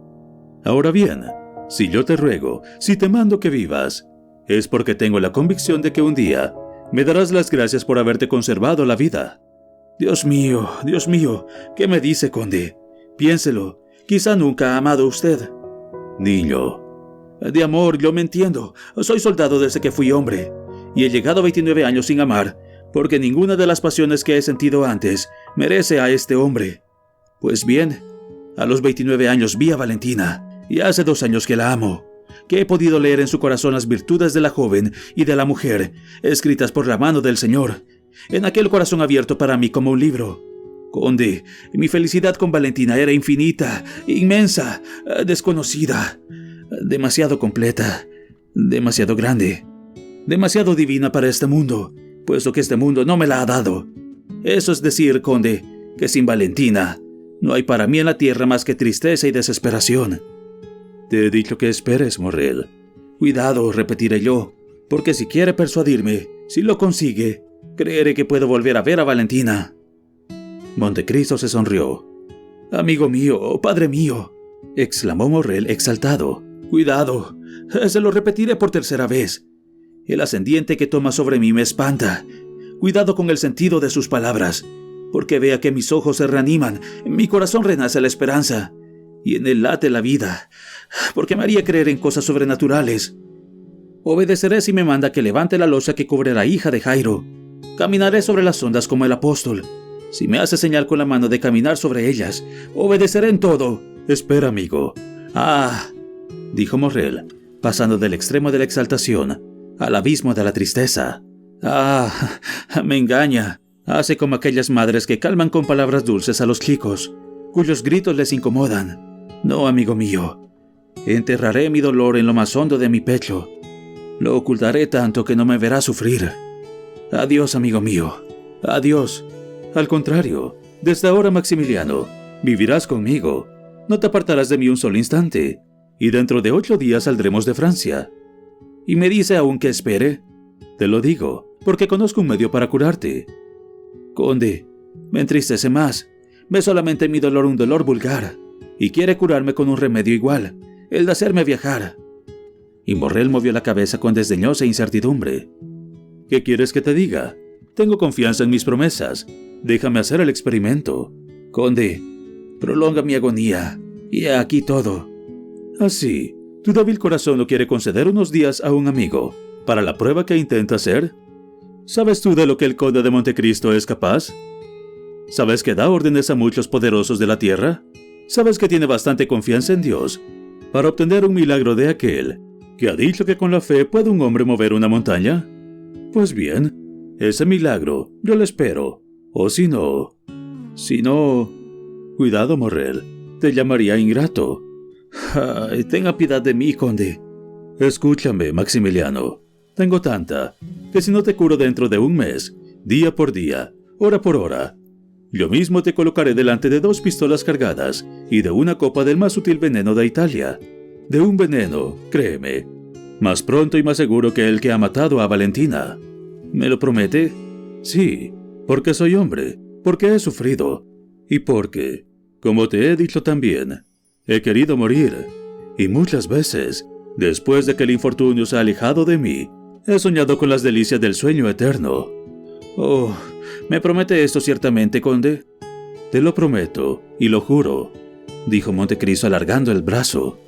Ahora bien, si yo te ruego, si te mando que vivas, es porque tengo la convicción de que un día me darás las gracias por haberte conservado la vida». Dios mío, ¿qué me dice, conde? Piénselo, quizá nunca ha amado usted». «Niño». «De amor yo me entiendo, soy soldado desde que fui hombre, y he llegado a 29 años sin amar, porque ninguna de las pasiones que he sentido antes merece a este hombre. Pues bien, a los 29 años vi a Valentina, y hace 2 años que la amo, que he podido leer en su corazón las virtudes de la joven y de la mujer, escritas por la mano del Señor, en aquel corazón abierto para mí como un libro. Conde, mi felicidad con Valentina era infinita, inmensa, desconocida, demasiado completa, demasiado grande, demasiado divina para este mundo, puesto que este mundo no me la ha dado. Eso es decir, conde, que sin Valentina no hay para mí en la tierra más que tristeza y desesperación». «Te he dicho que esperes, Morrel». «Cuidado», repetiré yo, porque si quiere persuadirme, si lo consigue, creeré que puedo volver a ver a Valentina». Montecristo se sonrió. «Amigo mío, padre mío», exclamó Morrel exaltado. «Cuidado, se lo repetiré por 3ª vez. El ascendiente que toma sobre mí me espanta. Cuidado con el sentido de sus palabras, porque vea que mis ojos se reaniman, mi corazón renace la esperanza, y en él late la vida, porque me haría creer en cosas sobrenaturales. Obedeceré si me manda que levante la losa que cubre a la hija de Jairo. Caminaré sobre las ondas como el apóstol. Si me hace señal con la mano de caminar sobre ellas, obedeceré en todo». «Espera, amigo». «Ah», dijo Morrel, pasando del extremo de la exaltación al abismo de la tristeza. «Ah, me engaña. Hace como aquellas madres que calman con palabras dulces a los chicos, cuyos gritos les incomodan. No, amigo mío. Enterraré mi dolor en lo más hondo de mi pecho. Lo ocultaré tanto que no me verá sufrir. Adiós, amigo mío. Adiós. Al contrario, desde ahora, Maximiliano, vivirás conmigo. No te apartarás de mí un solo instante. Y dentro de 8 días saldremos de Francia. ¿Y me dice aún que espere? Te lo digo, porque conozco un medio para curarte. Conde, me entristece más. Ve solamente en mi dolor un dolor vulgar, y quiere curarme con un remedio igual, el de hacerme viajar. Y Morrel movió la cabeza con desdeñosa incertidumbre. ¿Qué quieres que te diga? Tengo confianza en mis promesas. Déjame hacer el experimento. Conde, prolonga mi agonía, y he aquí todo. Así, tu débil corazón no quiere conceder unos días a un amigo para la prueba que intenta hacer. ¿Sabes tú de lo que el conde de Montecristo es capaz? ¿Sabes que da órdenes a muchos poderosos de la tierra? ¿Sabes que tiene bastante confianza en Dios para obtener un milagro de aquel que ha dicho que con la fe puede un hombre mover una montaña? Pues bien, ese milagro yo lo espero. O si no... Cuidado, Morrel, te llamaría ingrato. Ay, tenga piedad de mí, conde. Escúchame, Maximiliano. Tengo tanta que si no te curo dentro de un mes, día por día, hora por hora, yo mismo te colocaré delante de 2 pistolas cargadas y de una copa del más sutil veneno de Italia. De un veneno, créeme, más pronto y más seguro que el que ha matado a Valentina. ¿Me lo promete? Sí, porque soy hombre, porque he sufrido, y porque, como te he dicho también, he querido morir, y muchas veces, después de que el infortunio se ha alejado de mí, he soñado con las delicias del sueño eterno. Oh, ¿me promete esto ciertamente, conde? Te lo prometo, y lo juro, dijo Montecristo alargando el brazo.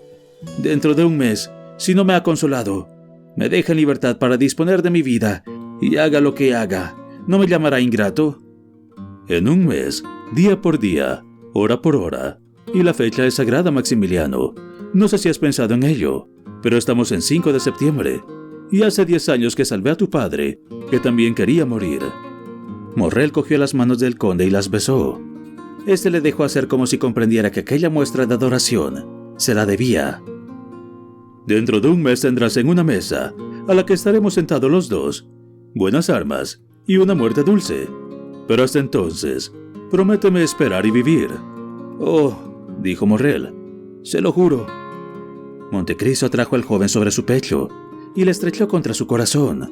Dentro de un mes, si no me ha consolado, me deja en libertad para disponer de mi vida, y haga lo que haga, ¿no me llamará ingrato? En un mes, día por día, hora por hora, y la fecha es sagrada, Maximiliano. No sé si has pensado en ello, pero estamos en 5 de septiembre, y hace 10 años que salvé a tu padre, que también quería morir. Morrel cogió las manos del conde y las besó. Este le dejó hacer como si comprendiera que aquella muestra de adoración se la debía. Dentro de un mes tendrás en una mesa, a la que estaremos sentados los dos, buenas armas y una muerte dulce. Pero hasta entonces, prométeme esperar y vivir. Oh, dijo Morrel, se lo juro. Montecristo atrajo al joven sobre su pecho y le estrechó contra su corazón.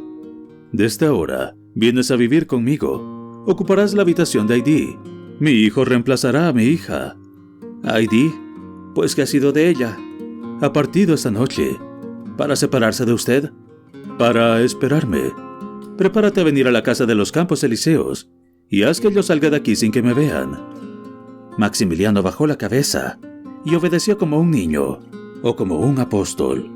Desde ahora, vienes a vivir conmigo. Ocuparás la habitación de Haydée. Mi hijo reemplazará a mi hija. ¿Haydée? Pues ¿qué ha sido de ella? Ha partido esta noche. ¿Para separarse de usted? Para esperarme. Prepárate a venir a la casa de los Campos Elíseos y haz que yo salga de aquí sin que me vean. Maximiliano bajó la cabeza y obedeció como un niño o como un apóstol.